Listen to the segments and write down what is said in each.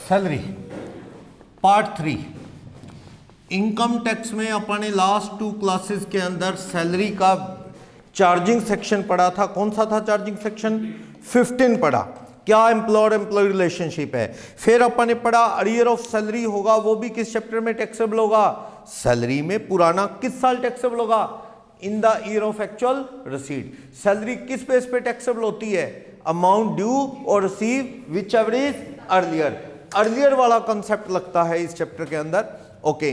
Salary part 3। Income tax में अपन ने last 2 classes के अंदर सैलरी का चार्जिंग सेक्शन पढ़ा था। कौन सा था चार्जिंग सेक्शन? 15 पढ़ा। क्या एम्प्लॉयर एम्प्लॉय रिलेशनशिप है। फिर अपन ने पढ़ा अरियर ऑफ सैलरी होगा, वो भी किस चैप्टर में टैक्सेबल होगा? सैलरी में। पुराना किस साल टैक्सेबल होगा? In the year of actual receipt. Salary किस बेस पे टैक्सेबल होती है? अमाउंट ड्यू और receive which ever is earlier. Earlier वाला कंसेप्ट लगता है इस चैप्टर के अंदर। ओके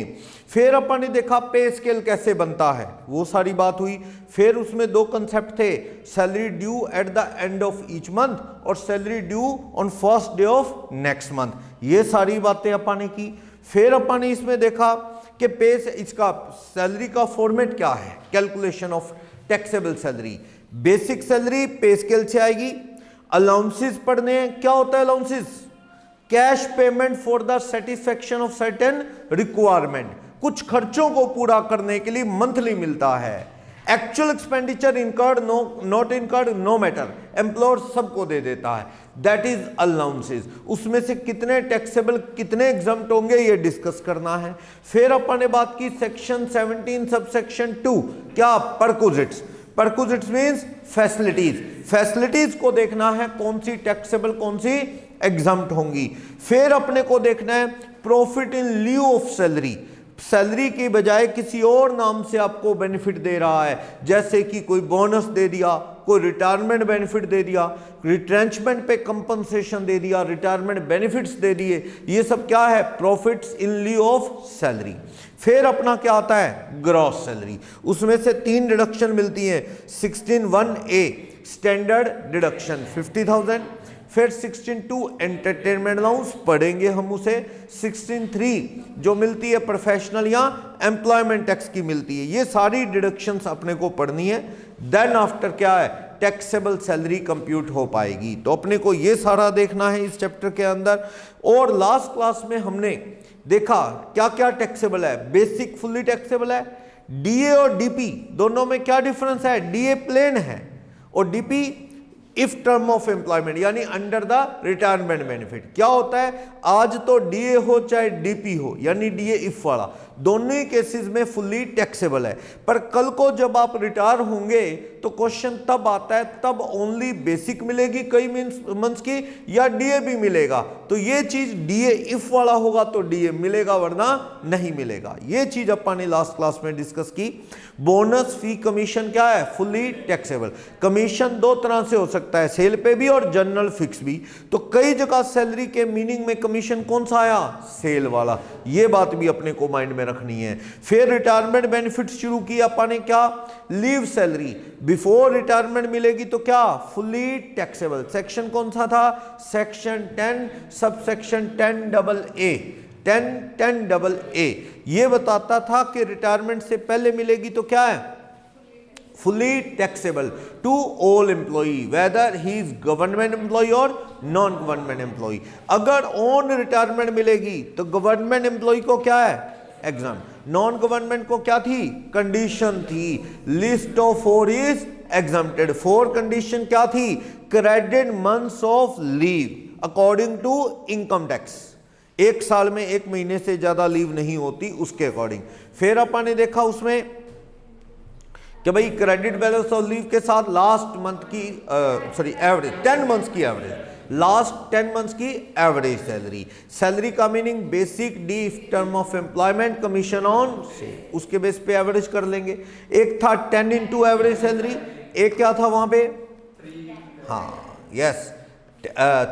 फिर अपन ने देखा पे स्केल कैसे बनता है, वो सारी बात हुई। फिर उसमें 2 कंसेप्ट थे, salary due at the end of each month और salary due on first day of next month. ये सारी बातें अपन ने की। फिर अपन ने इसमें देखा कि पे इसका सैलरी का फॉर्मेट क्या है, calculation of taxable salary. Basic salary पे स्केल से आएगी। अलाउंसेस पढ़ने हैं। क्या होता है allowances? Cash payment for the satisfaction of certain requirement, कुछ खर्चों को पूरा करने के लिए मंथली मिलता है। Actual expenditure incurred not incurred no matter, employer सबको दे देता है, दैट इज अलाउंसेस। उसमें से कितने टैक्सेबल कितने एग्जम्प्ट होंगे ये डिस्कस करना है। फिर अपन ने बात की सेक्शन 17 सबसेक्शन 2, क्या? Perquisites. Perquisites means facilities. Facilities को देखना है कौन सी टैक्सेबल कौन सी एग्जम्प्ट होंगी। फिर अपने को देखना है profit in lieu of salary. Salary के बजाय किसी और नाम से आपको बेनिफिट दे रहा है, जैसे कि कोई बोनस दे दिया, कोई रिटायरमेंट बेनिफिट दे दिया, रिट्रेंचमेंट पे कंपनसेशन दे दिया, रिटायरमेंट बेनिफिट्स दे दिए। ये सब क्या है? Profits in lieu of salary. फिर अपना क्या आता है? Gross salary. उसमें से 3 डिडक्शन मिलती हैं। 16(1)(a standard deduction 50,000। फिर 16(2) एंटरटेनमेंट अलाउंस पढ़ेंगे हम उसे। 16(3) जो मिलती है प्रोफेशनल या एम्प्लॉयमेंट टैक्स की मिलती है। ये सारी डिडक्शंस अपने को पढ़नी है। देन आफ्टर क्या है? टैक्सेबल सैलरी कंप्यूट हो पाएगी। तो अपने को ये सारा देखना है इस चैप्टर के अंदर। और लास्ट क्लास में हमने देखा क्या क्या टैक्सेबल है। बेसिक फुल्ली टैक्सेबल है। डीए और डीपी दोनों में क्या डिफरेंस है? डीए प्लेन है और DP if term of employment यानी अंडर द रिटायरमेंट बेनिफिट। क्या होता है? आज तो डीए हो चाहे डीपी हो, यानी डीए इफ वाला, दोनों ही केसेस में फुल्ली टैक्सेबल है। पर कल को जब आप रिटायर होंगे तो क्वेश्चन तब आता है, तब ओनली बेसिक मिलेगी कई मंथ्स की या डीए भी मिलेगा? तो ये चीज डीए इफ वाला होगा तो डीए मिलेगा, वरना नहीं मिलेगा। ये चीज अपन ने लास्ट क्लास में डिस्कस की। बोनस फी कमीशन क्या है? Fully taxable. कमीशन 2 तरह से हो सकता है, सेल पे भी और जनरल फिक्स भी। तो कई जगह सैलरी के मीनिंग में कमीशन कौन सा आया? सेल वाला। ये बात भी अपने को माइंड में रखनी है। फिर रिटायरमेंट बेनिफिट शुरू किया अपन ने, क्या? लीव सैलरी बिफोर रिटायरमेंट मिलेगी तो क्या? Fully taxable. सेक्शन कौन सा था? Section 10 subsection 10AA 10AA। ये बताता था कि रिटायरमेंट से पहले मिलेगी तो क्या है? Fully taxable to all employee whether he is government employ और नॉन गवर्नमेंट एम्प्लॉय। अगर ऑन रिटायरमेंट मिलेगी तो गवर्नमेंट एम्प्लॉय को क्या है? एग्जाम। नॉन गवर्नमेंट को क्या थी? कंडीशन थी। List of 4 is exempted. 4 condition क्या थी? Credit months of leave according to income tax. 1 साल में 1 महीने से ज्यादा लीव नहीं होती, उसके अकॉर्डिंग। फिर अपन ने देखा उसमें कि भाई क्रेडिट बैलेंस ऑफ लीव के साथ लास्ट मंथ की एवरेज 10 मंथ्स की एवरेज, लास्ट 10 मंथ्स की एवरेज सैलरी। सैलरी का meaning basic D term of employment commission on से, उसके बेस पे एवरेज कर लेंगे। एक था 10 इंटू एवरेज सैलरी, एक क्या था वहां पे? हाँ यस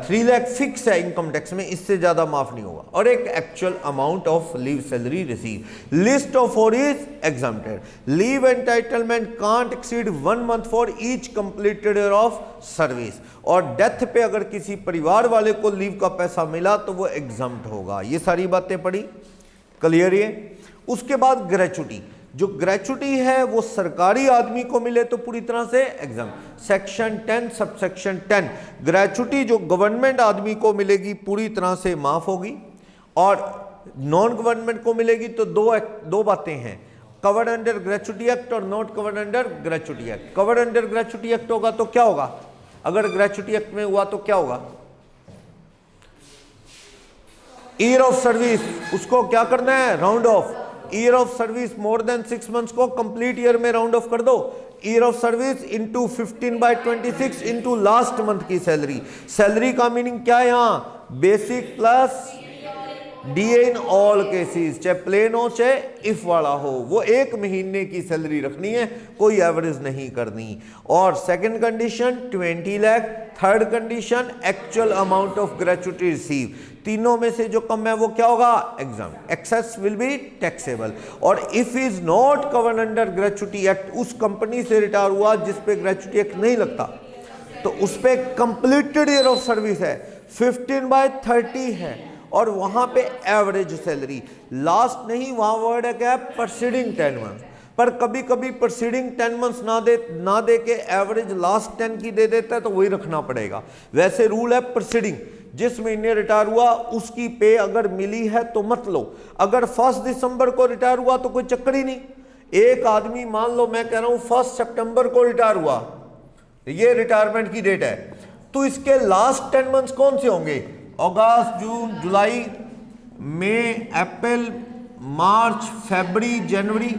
3 लाख फिक्स है इनकम टैक्स में, इससे ज्यादा माफ नहीं होगा। और एक actual amount of leave salary receive. List of 4 is exempted. Leave entitlement can't exceed 1 month for each completed year of service. और डेथ पे अगर किसी परिवार वाले को लीव का पैसा मिला तो वो एग्जम्प्ट होगा। ये सारी बातें पढ़ी, क्लियर है। उसके बाद ग्रेचुटी। जो ग्रेचुटी है वो सरकारी आदमी को मिले तो पूरी तरह से एग्जाम। सेक्शन 10 सबसेक्शन 10 ग्रेचुटी जो गवर्नमेंट आदमी को मिलेगी पूरी तरह से माफ होगी, और नॉन गवर्नमेंट को मिलेगी तो दो बातें हैं, कवर्ड अंडर ग्रेचुटी एक्ट और not covered under gratuity act. Covered under gratuity act होगा तो क्या होगा? अगर ग्रेचुटी एक्ट में हुआ तो क्या होगा? ईयर ऑफ सर्विस उसको क्या करना है, round of. Year of service more than 6 months को कंप्लीट ईयर में राउंड ऑफ कर दो। Year of service into 15/26 into last month की सैलरी। सैलरी का मीनिंग क्या है यहाँ, basic plus DA in all cases, चाहे प्लेन हो चाहे इफ वाला हो, वो एक महीने की सैलरी रखनी है, कोई एवरेज नहीं करनी। और second condition 20 lakh. Third condition actual amount of gratuity receive. तीनों में से जो कम है वो क्या होगा, exempt, excess will be taxable. और if is not covered under gratuity act, उस कंपनी से रिटायर हुआ जिस पे ग्रेचुटी एक्ट नहीं लगता, तो उस पे कंप्लीटेड ईयर ऑफ सर्विस है, 15/30 है, और वहां पे एवरेज सैलरी लास्ट नहीं, वहां वर्ड है क्या, प्रीसीडिंग 10 मंथ। पर कभी कभी प्रीसीडिंग 10 मंथ्स ना दे के एवरेज लास्ट 10 की दे देता है, तो वही रखना पड़ेगा। वैसे रूल है प्रीसीडिंग, जिस महीने रिटायर हुआ उसकी पे अगर मिली है तो मत लो। अगर 1 दिसंबर को रिटायर हुआ तो कोई चक्कर ही नहीं। एक आदमी मान लो मैं कह रहा हूं 1 सितंबर को रिटायर हुआ, ये रिटायरमेंट की डेट है, तो इसके लास्ट 10 मंथ्स कौन से होंगे, अगस्त, जून, जुलाई, मई, अप्रैल, मार्च, फरवरी, जनवरी,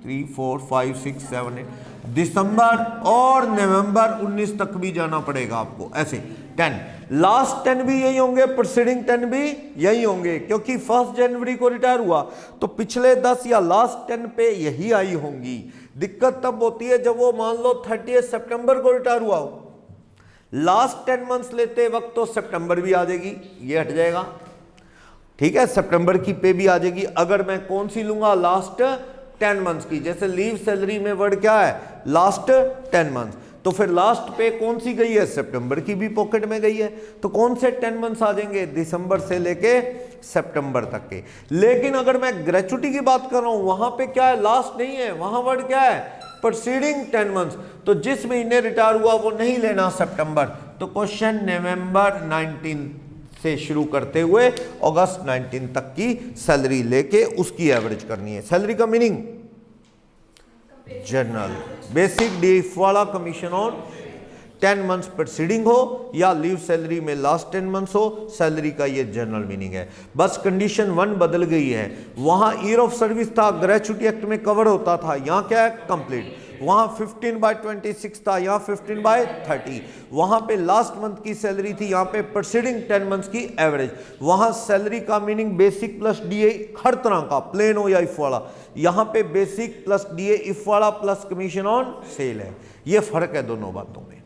3, 4, 5, 6, 7, 8, दिसंबर और नवंबर 19 तक भी जाना पड़ेगा आपको। ऐसे 10 लास्ट 10 भी यही होंगे, प्रीसीडिंग 10 भी यही होंगे, क्योंकि 1 जनवरी को रिटायर हुआ तो पिछले 10 या लास्ट 10 पे यही आई होंगी। दिक्कत तब होती है जब वो मान लो 30 सितंबर को रिटायर हुआ हो, लास्ट 10 मंथ्स लेते वक्त तो सितंबर भी आ जाएगी, ये हट जाएगा, ठीक है, सितंबर की पे भी आ जाएगी। अगर मैं कौन सी लूंगा, लास्ट 10 मंथ्स की, जैसे लीव सैलरी में वर्ड क्या है, लास्ट 10 मंथ्स, तो फिर लास्ट पे कौन सी गई है, सितंबर की भी पॉकेट में गई है, तो कौन से 10 मंथ्स आ जाएंगे, दिसंबर से लेके सितंबर तक के। लेकिन अगर मैं ग्रेचुटी की बात कर रहा हूं, वहां पे क्या है, लास्ट नहीं है, वहां वर्ड क्या है, प्रीसीडिंग 10 मंथ्स, तो जिस महीने रिटायर हुआ वो नहीं लेना सितंबर, तो क्वेश्चन नवंबर 19 से शुरू करते हुए अगस्त 19 तक की सैलरी लेके उसकी एवरेज करनी है। सैलरी का मीनिंग जनरल बेसिक डीएफ वाला कमीशन ऑन 10 मंथ्स प्रीसीडिंग हो या लीव सैलरी में लास्ट 10 मंथ्स हो, सैलरी का ये जनरल मीनिंग है। बस कंडीशन 1 बदल गई है, वहां ईयर ऑफ सर्विस था, ग्रेचुटी एक्ट में कवर होता था, यहां क्या है, कंप्लीट। वहां 15/26 था, यहां 15/30। वहां पे लास्ट मंथ की सैलरी थी, यहां पे प्रीसीडिंग 10 मंथ्स की एवरेज। वहां सैलरी का मीनिंग बेसिक प्लस डीए हर तरह का, प्लेन हो या इफ वाला, यहां पे बेसिक प्लस डीए इफ वाला प्लस कमीशन ऑन सेल है। ये फर्क है दोनों बातों में।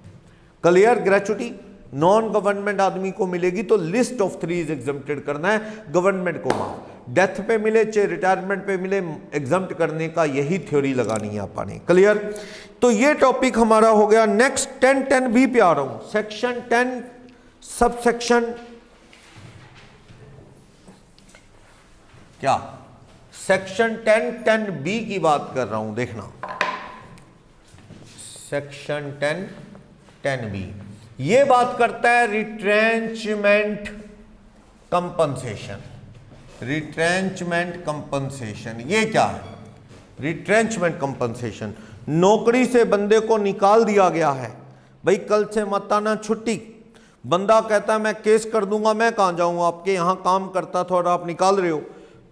क्लियर। ग्रेचुटी नॉन गवर्नमेंट आदमी को मिलेगी तो लिस्ट ऑफ 3 इज एग्जम्प्टेड करना है, गवर्नमेंट को माफ, डेथ पे मिले चाहे रिटायरमेंट पे मिले, एग्जम्प्ट करने का यही थ्योरी लगानी है आपने। क्लियर। तो ये टॉपिक हमारा हो गया। नेक्स्ट 10 भी पे आ रहा हूं, सेक्शन 10 सब सेक्शन क्या, सेक्शन 10 बी की बात कर रहा हूं, देखना सेक्शन 10 बी ये बात करता है रिट्रेंचमेंट कंपनसेशन। रिट्रेंचमेंट कंपनसेशन ये क्या है, रिट्रेंचमेंट कंपनसेशन, नौकरी से बंदे को निकाल दिया गया है, भाई कल से मत आना छुट्टी, बंदा कहता है मैं केस कर दूंगा, मैं कहां जाऊंगा, आपके यहां काम करता था और आप निकाल रहे हो,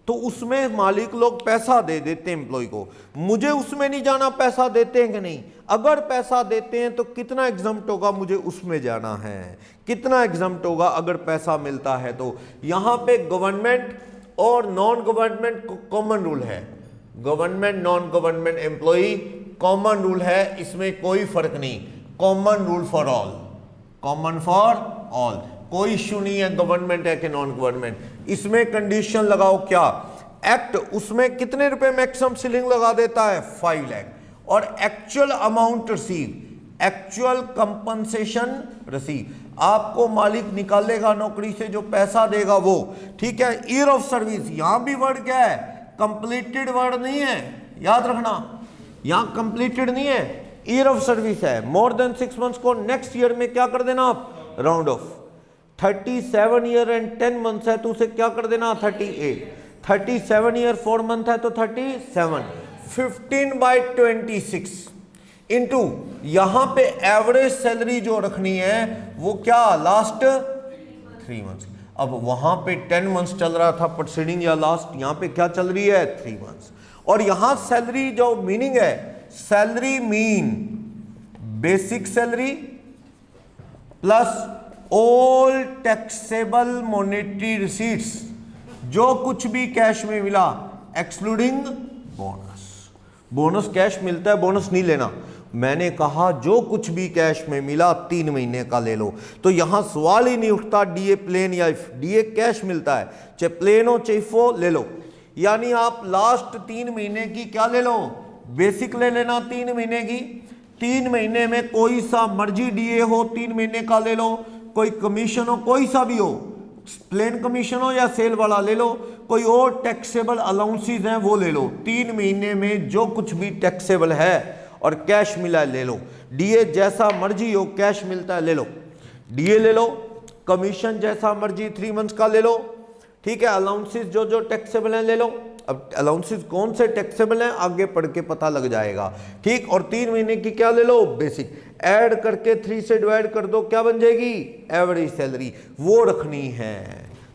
तो उसमें मालिक लोग पैसा दे देते हैं एम्प्लॉय को, मुझे उसमें नहीं जाना, पैसा देते हैं कि नहीं, अगर पैसा देते हैं तो कितना एग्जम्प्ट होगा, मुझे उसमें जाना है, कितना एग्जम्प्ट होगा अगर पैसा मिलता है तो। यहां पे गवर्नमेंट और नॉन गवर्नमेंट कॉमन रूल है, government non government employ common rule है, इसमें कोई फर्क नहीं, common rule for all, common for all, कोई इश्यू नहीं है गवर्नमेंट है कि नॉन गवर्नमेंट। इसमें कंडीशन लगाओ क्या, एक्ट उसमें कितने रुपए मैक्सिमम सीलिंग लगा देता है, 5 लाख, और actual amount receive, actual compensation receive, आपको मालिक निकालेगा नौकरी से जो पैसा देगा वो, ठीक है। ईयर ऑफ सर्विस, यहां भी वर्ड क्या है, कंप्लीटेड वर्ड नहीं है, याद रखना, यहां कंप्लीटेड नहीं है, ईयर ऑफ सर्विस है, मोर देन 6 मंथ्स को नेक्स्ट ईयर में क्या कर देना आप, round of. 37 year and 10 months है तो उसे क्या कर देना, 38, 37 ईयर 4 मंथ है तो 37, 15/26 इंटू यहां पे एवरेज सैलरी जो रखनी है वो क्या, लास्ट 3 मंथ्स। अब वहां पे 10 मंथ्स चल रहा था प्रोसीडिंग या लास्ट, यहां पे क्या चल रही है 3 मंथ्स। और यहां सैलरी जो मीनिंग है, salary mean basic salary plus all taxable monetary receipts, जो कुछ भी कैश में मिला एक्सक्लूडिंग बोनस। बोनस कैश मिलता है, बोनस नहीं लेना। मैंने कहा जो कुछ भी कैश में मिला 3 महीने का ले लो। तो यहां सवाल ही नहीं उठता डीए प्लेन या इफ, डीए कैश मिलता है, चाहे प्लेन हो चाहे इफ हो, ले लो। यानी आप लास्ट 3 महीने की क्या ले लो, बेसिक ले लेना 3 महीने की। 3 महीने में कोई सा मर्जी डीए हो 3 महीने का ले लो, कोई कमीशन हो कोई सा भी हो, प्लेन कमीशन हो या सेल वाला ले लो, कोई और टैक्सेबल अलाउंसेस हैं वो ले लो। 3 महीने में जो कुछ भी टैक्सेबल है और कैश मिला है ले लो। डीए जैसा मर्जी हो कैश मिलता है ले लो, डीए ले लो। कमीशन जैसा मर्जी 3 मंथ्स का ले लो, ठीक है। अलाउंसेस जो जो टैक्सेबल हैं ले लो। अब अलाउंसेस कौन से टैक्सेबल हैं आगे पढ़ के पता लग जाएगा, ठीक। और 3 महीने की क्या ले लो, बेसिक। ऐड करके 3 से डिवाइड कर दो, क्या बन जाएगी, एवरेज सैलरी, वो रखनी है।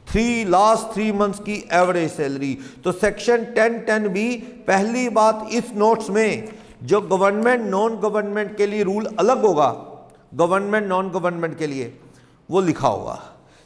3 लास्ट 3 मंथ्स की एवरेज सैलरी। तो सेक्शन 10(10)(b) पहली बात इस नोट्स में जो गवर्नमेंट नॉन गवर्नमेंट के लिए रूल अलग होगा, गवर्नमेंट नॉन गवर्नमेंट के लिए वो लिखा होगा।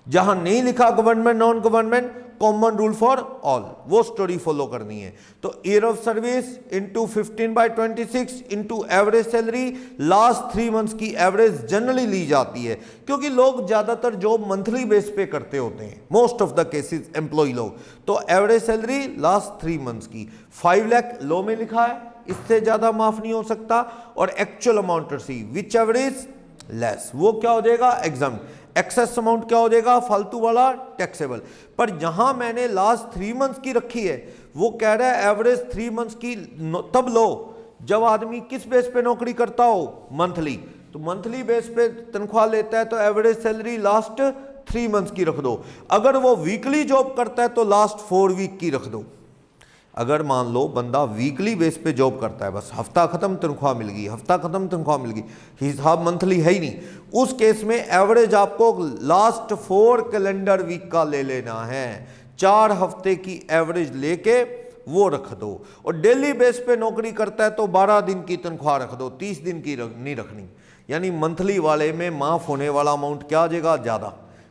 जहां नहीं लिखा government non government, common rule for all, वो स्टोरी फॉलो करनी है। तो year of service into 15/26 into average salary, last 3 months की एवरेज जनरली ली जाती है, क्योंकि लोग ज्यादातर जॉब मंथली बेस पे करते होते हैं, most of the cases employ लोग। तो एवरेज सैलरी लास्ट 3 मंथ्स की 5 लाख लॉ में लिखा है, इससे ज्यादा माफ नहीं हो सकता। और actual amount receive which ever is less, वो क्या हो जाएगा, एग्जाम्प्ट। एक्सेस अमाउंट क्या हो जाएगा, फालतू वाला टैक्सेबल। पर यहां मैंने लास्ट 3 मंथ्स की रखी है, वो कह रहा है एवरेज 3 मंथ्स की तब लो जब आदमी किस बेस पे नौकरी करता हो, मंथली। तो मंथली बेस पे तनख्वाह लेता है तो एवरेज सैलरी लास्ट 3 मंथ्स की रख दो। अगर वो वीकली जॉब करता है तो लास्ट 4 वीक की रख दो। अगर मान लो बंदा वीकली बेस पे जॉब करता है, बस हफ्ता खत्म तनख्वाह मिल गई, हफ्ता खत्म तनख्वाह मिल गई, हिसाब मंथली है ही नहीं, उस केस में एवरेज आपको लास्ट 4 कैलेंडर वीक का ले लेना है। 4 हफ्ते की एवरेज लेके वो रख दो। और डेली बेस पे नौकरी करता है तो 12 दिन की तनख्वाह रख दो, 30 दिन की नहीं रखनी। यानी मंथली वाले में माफ होने वाला अमाउंट क्या आ जाएगा, ज़्यादा,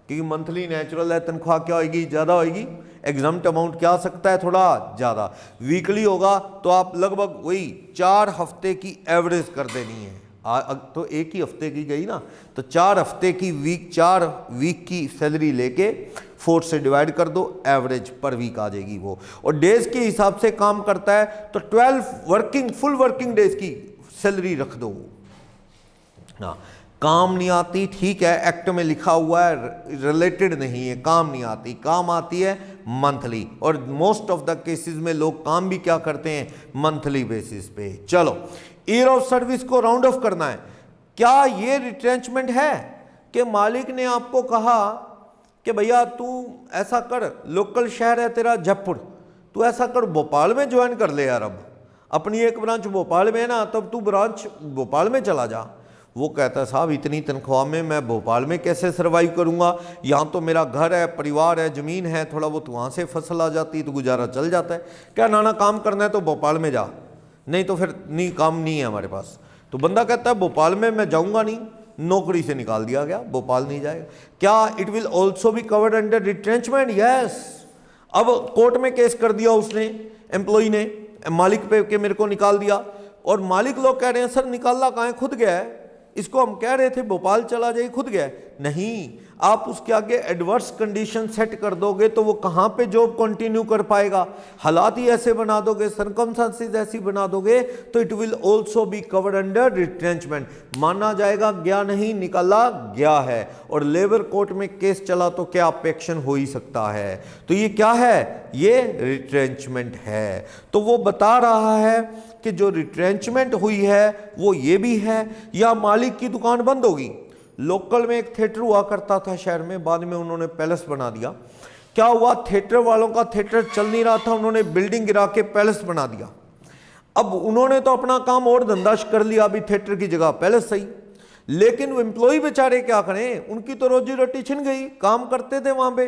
क्योंकि मंथली नेचुरल है, तनख्वाह क्या होगी, ज़्यादा होगी। एग्जाम्प्ट अमाउंट क्या आ सकता है, थोड़ा ज़्यादा। वीकली होगा तो आप लगभग वही 4 हफ्ते की एवरेज कर देनी है। तो एक ही हफ्ते की गई ना, तो 4 हफ्ते की वीक, 4 वीक की सैलरी लेके 4 से डिवाइड कर दो, एवरेज पर वीक आ जाएगी वो। और डेज के हिसाब से काम करता है तो 12 फुल वर्किंग डेज की सैलरी रख दो ना। काम नहीं आती, ठीक है, एक्ट में लिखा हुआ है, रिलेटेड नहीं है, काम नहीं आती, काम आती है मंथली। और मोस्ट ऑफ द केसेस में लोग काम भी क्या करते हैं, मंथली बेसिस पे। चलो, ईयर ऑफ सर्विस को राउंड ऑफ करना है। क्या ये रिट्रेंचमेंट है कि मालिक ने आपको कहा कि भैया तू ऐसा कर, लोकल शहर है तेरा जयपुर, तू ऐसा कर भोपाल में ज्वाइन कर ले यार, अब अपनी एक ब्रांच भोपाल में है ना, तब तू ब्रांच भोपाल में चला जा। वो कहता है साहब इतनी तनख्वाह में मैं भोपाल में कैसे सर्वाइव करूंगा, यहाँ तो मेरा घर है, परिवार है, ज़मीन है, थोड़ा बहुत वहाँ से फसल आ जाती है तो गुजारा चल जाता है। क्या नाना काम करना है तो भोपाल में जा, नहीं तो फिर नहीं, काम नहीं है हमारे पास। तो बंदा कहता है भोपाल में मैं जाऊँगा नहीं, नौकरी से निकाल दिया गया, भोपाल नहीं जाएगा। क्या it will also be covered under retrenchment? Yes. अब कोर्ट में केस कर दिया उसने, एम्प्लॉई ने, मालिक पे के मेरे को निकाल दिया, और मालिक लोग कह रहे हैं सर निकाला कहाँ है, खुद गया है, इसको हम कह रहे थे भोपाल चला जाए, खुद गया। नहीं, आप उसके आगे एडवर्स कंडीशन सेट कर दोगे तो वो कहाँ पे जॉब कंटिन्यू कर पाएगा। हालात ही ऐसे बना दोगे, सर्कमस्टेंसेस ऐसी बना दोगे तो it will also be covered under retrenchment, माना जाएगा गया नहीं, निकाला गया है। और लेबर कोर्ट में केस चला तो क्या एक्शन हो ही सकता है। तो ये क्या है, ये रिट्रेंचमेंट है। तो वो बता रहा है कि जो रिट्रेंचमेंट हुई है वो ये भी है, या मालिक की दुकान बंद होगी। लोकल में एक थिएटर हुआ करता था शहर में, बाद में उन्होंने पैलेस बना दिया। क्या हुआ, थिएटर वालों का थिएटर चल नहीं रहा था, उन्होंने बिल्डिंग गिरा के पैलेस बना दिया। अब उन्होंने तो अपना काम और धंधा कर लिया, अभी थिएटर की जगह पैलेस सही। लेकिन वो एम्प्लॉय बेचारे क्या करें, उनकी तो रोजी रोटी छिन गई, काम करते थे वहां पे।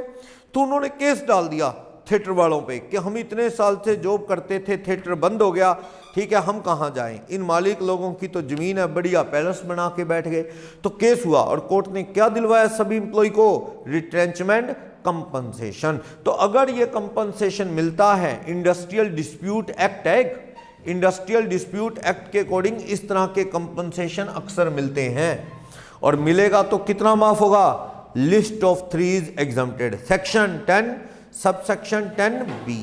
तो उन्होंने केस डाल दिया थिएटर वालों पे कि हम इतने साल से जॉब करते थे, थिएटर बंद हो गया, ठीक है, हम कहाँ जाएं, इन मालिक लोगों की तो जमीन है, बढ़िया पैलेस बना के बैठ गए। तो केस हुआ और कोर्ट ने क्या दिलवाया सभी एम्प्लॉय को, रिट्रेंचमेंट कंपनसेशन। तो अगर ये कंपनसेशन मिलता है, इंडस्ट्रियल डिस्प्यूट एक्ट है, इंडस्ट्रियल डिस्प्यूट एक्ट के अकॉर्डिंग इस तरह के कंपनसेशन अक्सर मिलते हैं। और मिलेगा तो कितना माफ होगा, list of 3 is exempted, section 10 subsection 10B।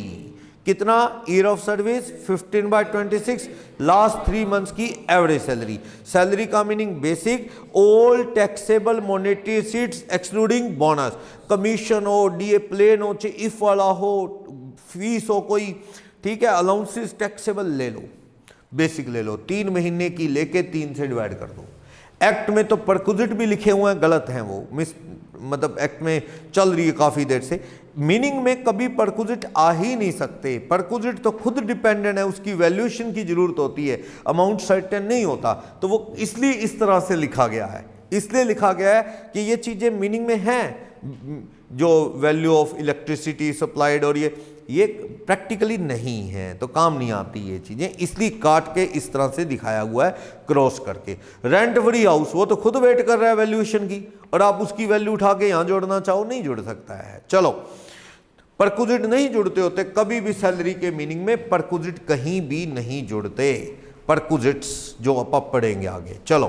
कितना, year of service 15/26, last 3 months की एवरेज सैलरी। सैलरी का meaning basic, all taxable monetary receipts excluding bonus, commission हो, डीए प्लेन हो, चाहे इफ वाला हो, फीस हो कोई, ठीक है, अलाउंसेस टैक्सेबल ले लो, बेसिक ले लो, 3 महीने की लेके 3 से डिवाइड कर दो। एक्ट में तो परक्विजिट भी लिखे हुए हैं, गलत हैं वो, मतलब एक्ट में चल रही है काफ़ी देर से, मीनिंग में कभी परक्विजिट आ ही नहीं सकते। परक्विजिट तो खुद डिपेंडेंट है, उसकी वैल्यूएशन की जरूरत होती है, अमाउंट सर्टेन नहीं होता, तो वो इसलिए इस तरह से लिखा गया है, इसलिए लिखा गया है कि ये चीज़ें मीनिंग में हैं, जो वैल्यू ऑफ इलेक्ट्रिसिटी सप्लाइड और ये प्रैक्टिकली नहीं है, तो काम नहीं आती ये चीज़ें, इसलिए काट के इस तरह से दिखाया हुआ है क्रॉस करके। रेंट फ्री हाउस, वो तो खुद वेट कर रहा है वैल्यूएशन की, और आप उसकी वैल्यू उठा के यहाँ जोड़ना चाहो नहीं जुड़ सकता है। चलो, परक्विजिट नहीं जुड़ते होते कभी भी, सैलरी के मीनिंग में परक्विजिट कहीं भी नहीं जुड़ते, परक्विजिट्स जो आप पढ़ेंगे आगे। चलो,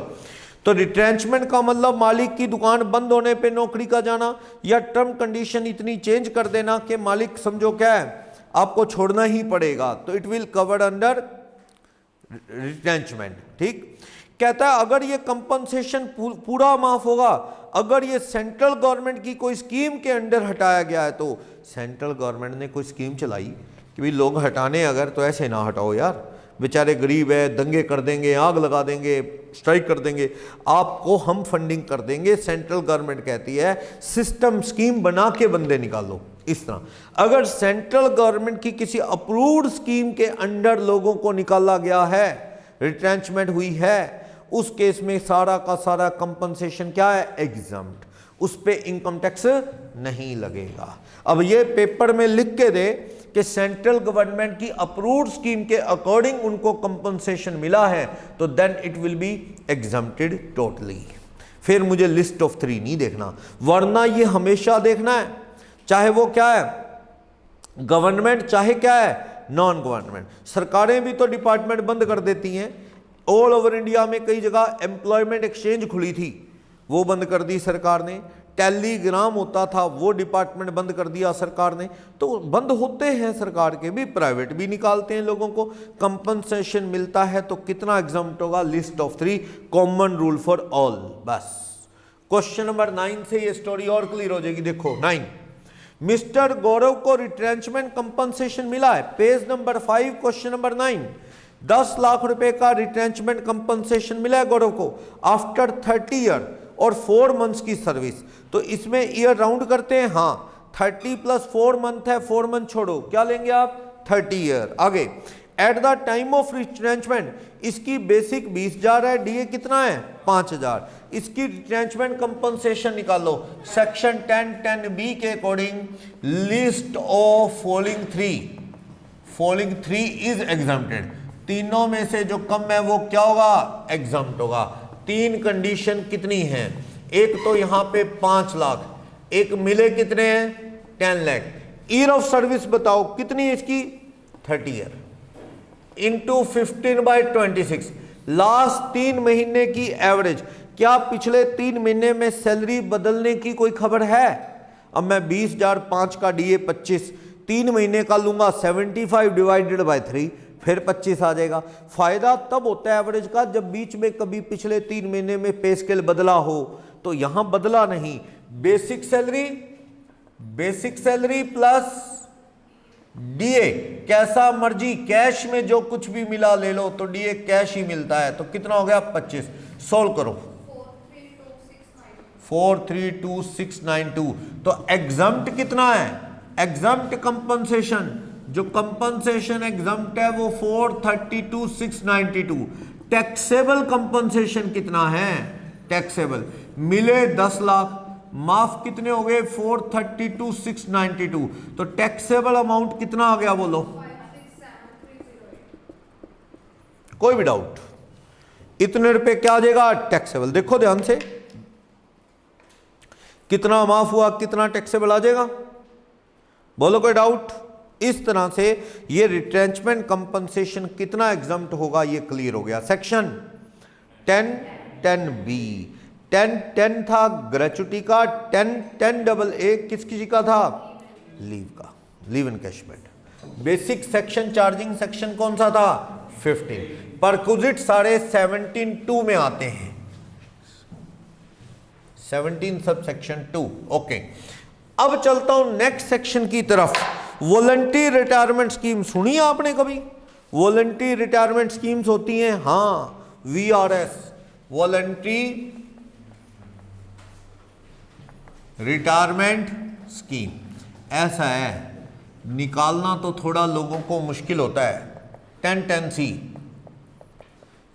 तो रिट्रेंचमेंट का मतलब मालिक की दुकान बंद होने पे नौकरी का जाना, या टर्म कंडीशन इतनी चेंज कर देना कि मालिक समझो क्या है, आपको छोड़ना ही पड़ेगा, तो it will covered under retrenchment. ठीक, कहता है अगर ये कंपनसेशन पूरा माफ होगा अगर ये सेंट्रल गवर्नमेंट की कोई स्कीम के अंडर हटाया गया है। तो सेंट्रल गवर्नमेंट ने कोई स्कीम चलाई कि भाई लोग हटाने, अगर तो ऐसे ना हटाओ यार, बेचारे गरीब है, दंगे कर देंगे, आग लगा देंगे, स्ट्राइक कर देंगे, आपको हम फंडिंग कर देंगे। सेंट्रल गवर्नमेंट कहती है सिस्टम स्कीम बना के बंदे निकालो। इस तरह अगर सेंट्रल गवर्नमेंट की किसी अप्रूव्ड स्कीम के अंडर लोगों को निकाला गया है, रिट्रेंचमेंट हुई है, उस केस में सारा का सारा कंपनसेशन क्या है, एग्जम्प्ट, उस पे इनकम टैक्स नहीं लगेगा। अब ये पेपर में लिख के दे कि सेंट्रल गवर्नमेंट की अप्रूव्ड स्कीम के अकॉर्डिंग उनको कंपनसेशन मिला है, तो then it will be exempted totally. फिर मुझे लिस्ट ऑफ 3 नहीं देखना, वरना ये हमेशा देखना है, चाहे वो क्या है गवर्नमेंट, चाहे क्या है नॉन गवर्नमेंट। सरकारें भी तो डिपार्टमेंट बंद कर देती हैं। ऑल ओवर इंडिया में कई जगह एम्प्लॉयमेंट एक्सचेंज खुली थी, वो बंद कर दी सरकार ने। टेलीग्राम होता था, वो डिपार्टमेंट बंद कर दिया सरकार ने। तो बंद होते हैं सरकार के भी, प्राइवेट भी निकालते हैं लोगों को। कंपनसेशन मिलता है तो कितना एग्जम्प्ट होगा, list of 3, common rule for all. बस क्वेश्चन नंबर 9 से ये स्टोरी और क्लियर हो जाएगी। देखो 9, मिस्टर गौरव को रिट्रेंचमेंट कंपनसेशन मिला है। Page number 5 question number 9, 10 lakh रुपए का रिट्रेंचमेंट कंपनसेशन मिला है गौरव को आफ्टर 30 ईयर और 4 मंथ्स की सर्विस। तो इसमें ईयर राउंड करते हैं, हाँ 30 + 4 मंथ है, 4 मंथ छोड़ो, क्या लेंगे आप 30 ईयर। आगे, at the time of retrenchment इसकी बेसिक 20,000 है, डीए कितना है 5,000। इसकी रिट्रेंचमेंट कंपनसेशन निकालो सेक्शन 10(10)B के according. List of following 3 is exempted. तीनों में से जो कम है वो क्या होगा, एग्जम्प्ट होगा। 3 कंडीशन कितनी हैं, एक तो यहां पे 5 लाख, एक मिले कितने हैं 10 लाख। ईयर ऑफ सर्विस बताओ कितनी है इसकी 30 ईयर इंटू 15/26, लास्ट 3 महीने की एवरेज। क्या पिछले 3 महीने में सैलरी बदलने की कोई खबर है? अब मैं 20,000 5 का डीए 25, 3 महीने का लूंगा 75 डिवाइडेड बाय 3, फिर 25 आ जाएगा। फायदा तब होता है एवरेज का जब बीच में कभी पिछले 3 महीने में पे स्केल बदला हो। तो यहां बदला नहीं, बेसिक सैलरी प्लस डीए, कैसा मर्जी कैश में जो कुछ भी मिला ले लो, तो डीए कैश ही मिलता है। तो कितना हो गया 25, सोल्व करो 432,692। तो एग्जम्प्ट कितना है, एग्जम्प्ट कंपनसेशन, जो कंपनसेशन एग्जम्प्ट है वो 432,692। टैक्सेबल कंपनसेशन कितना है, टैक्सेबल, मिले 10 लाख, माफ कितने हो गए 432,692, तो टैक्सेबल अमाउंट कितना आ गया बोलो, कोई भी डाउट, इतने रुपए क्या आ जाएगा टैक्सेबल। देखो ध्यान से, कितना माफ हुआ, कितना टैक्सेबल आ जाएगा, बोलो कोई डाउट। इस तरह से ये रिट्रेंचमेंट कंपनसेशन कितना एग्जम्प्ट होगा ये क्लियर हो गया। सेक्शन 10(10)(b), 10(10) था ग्रेचुटी का, 10(10)(a) किस किसी का था, लीव का, leave encashment. Basic section charging section कौन सा था, 15, परक्विजिट सारे 17(2) में आते हैं, 17 सब सेक्शन 2। ओके, अब चलता हूं नेक्स्ट सेक्शन की तरफ। वॉलंटरी रिटायरमेंट स्कीम सुनी आपने कभी, वॉलंटरी रिटायरमेंट स्कीम्स होती हैं, हाँ, VRS, वॉलंटरी रिटायरमेंट स्कीम। ऐसा है, निकालना तो थोड़ा लोगों को मुश्किल होता है। 10(10)(c)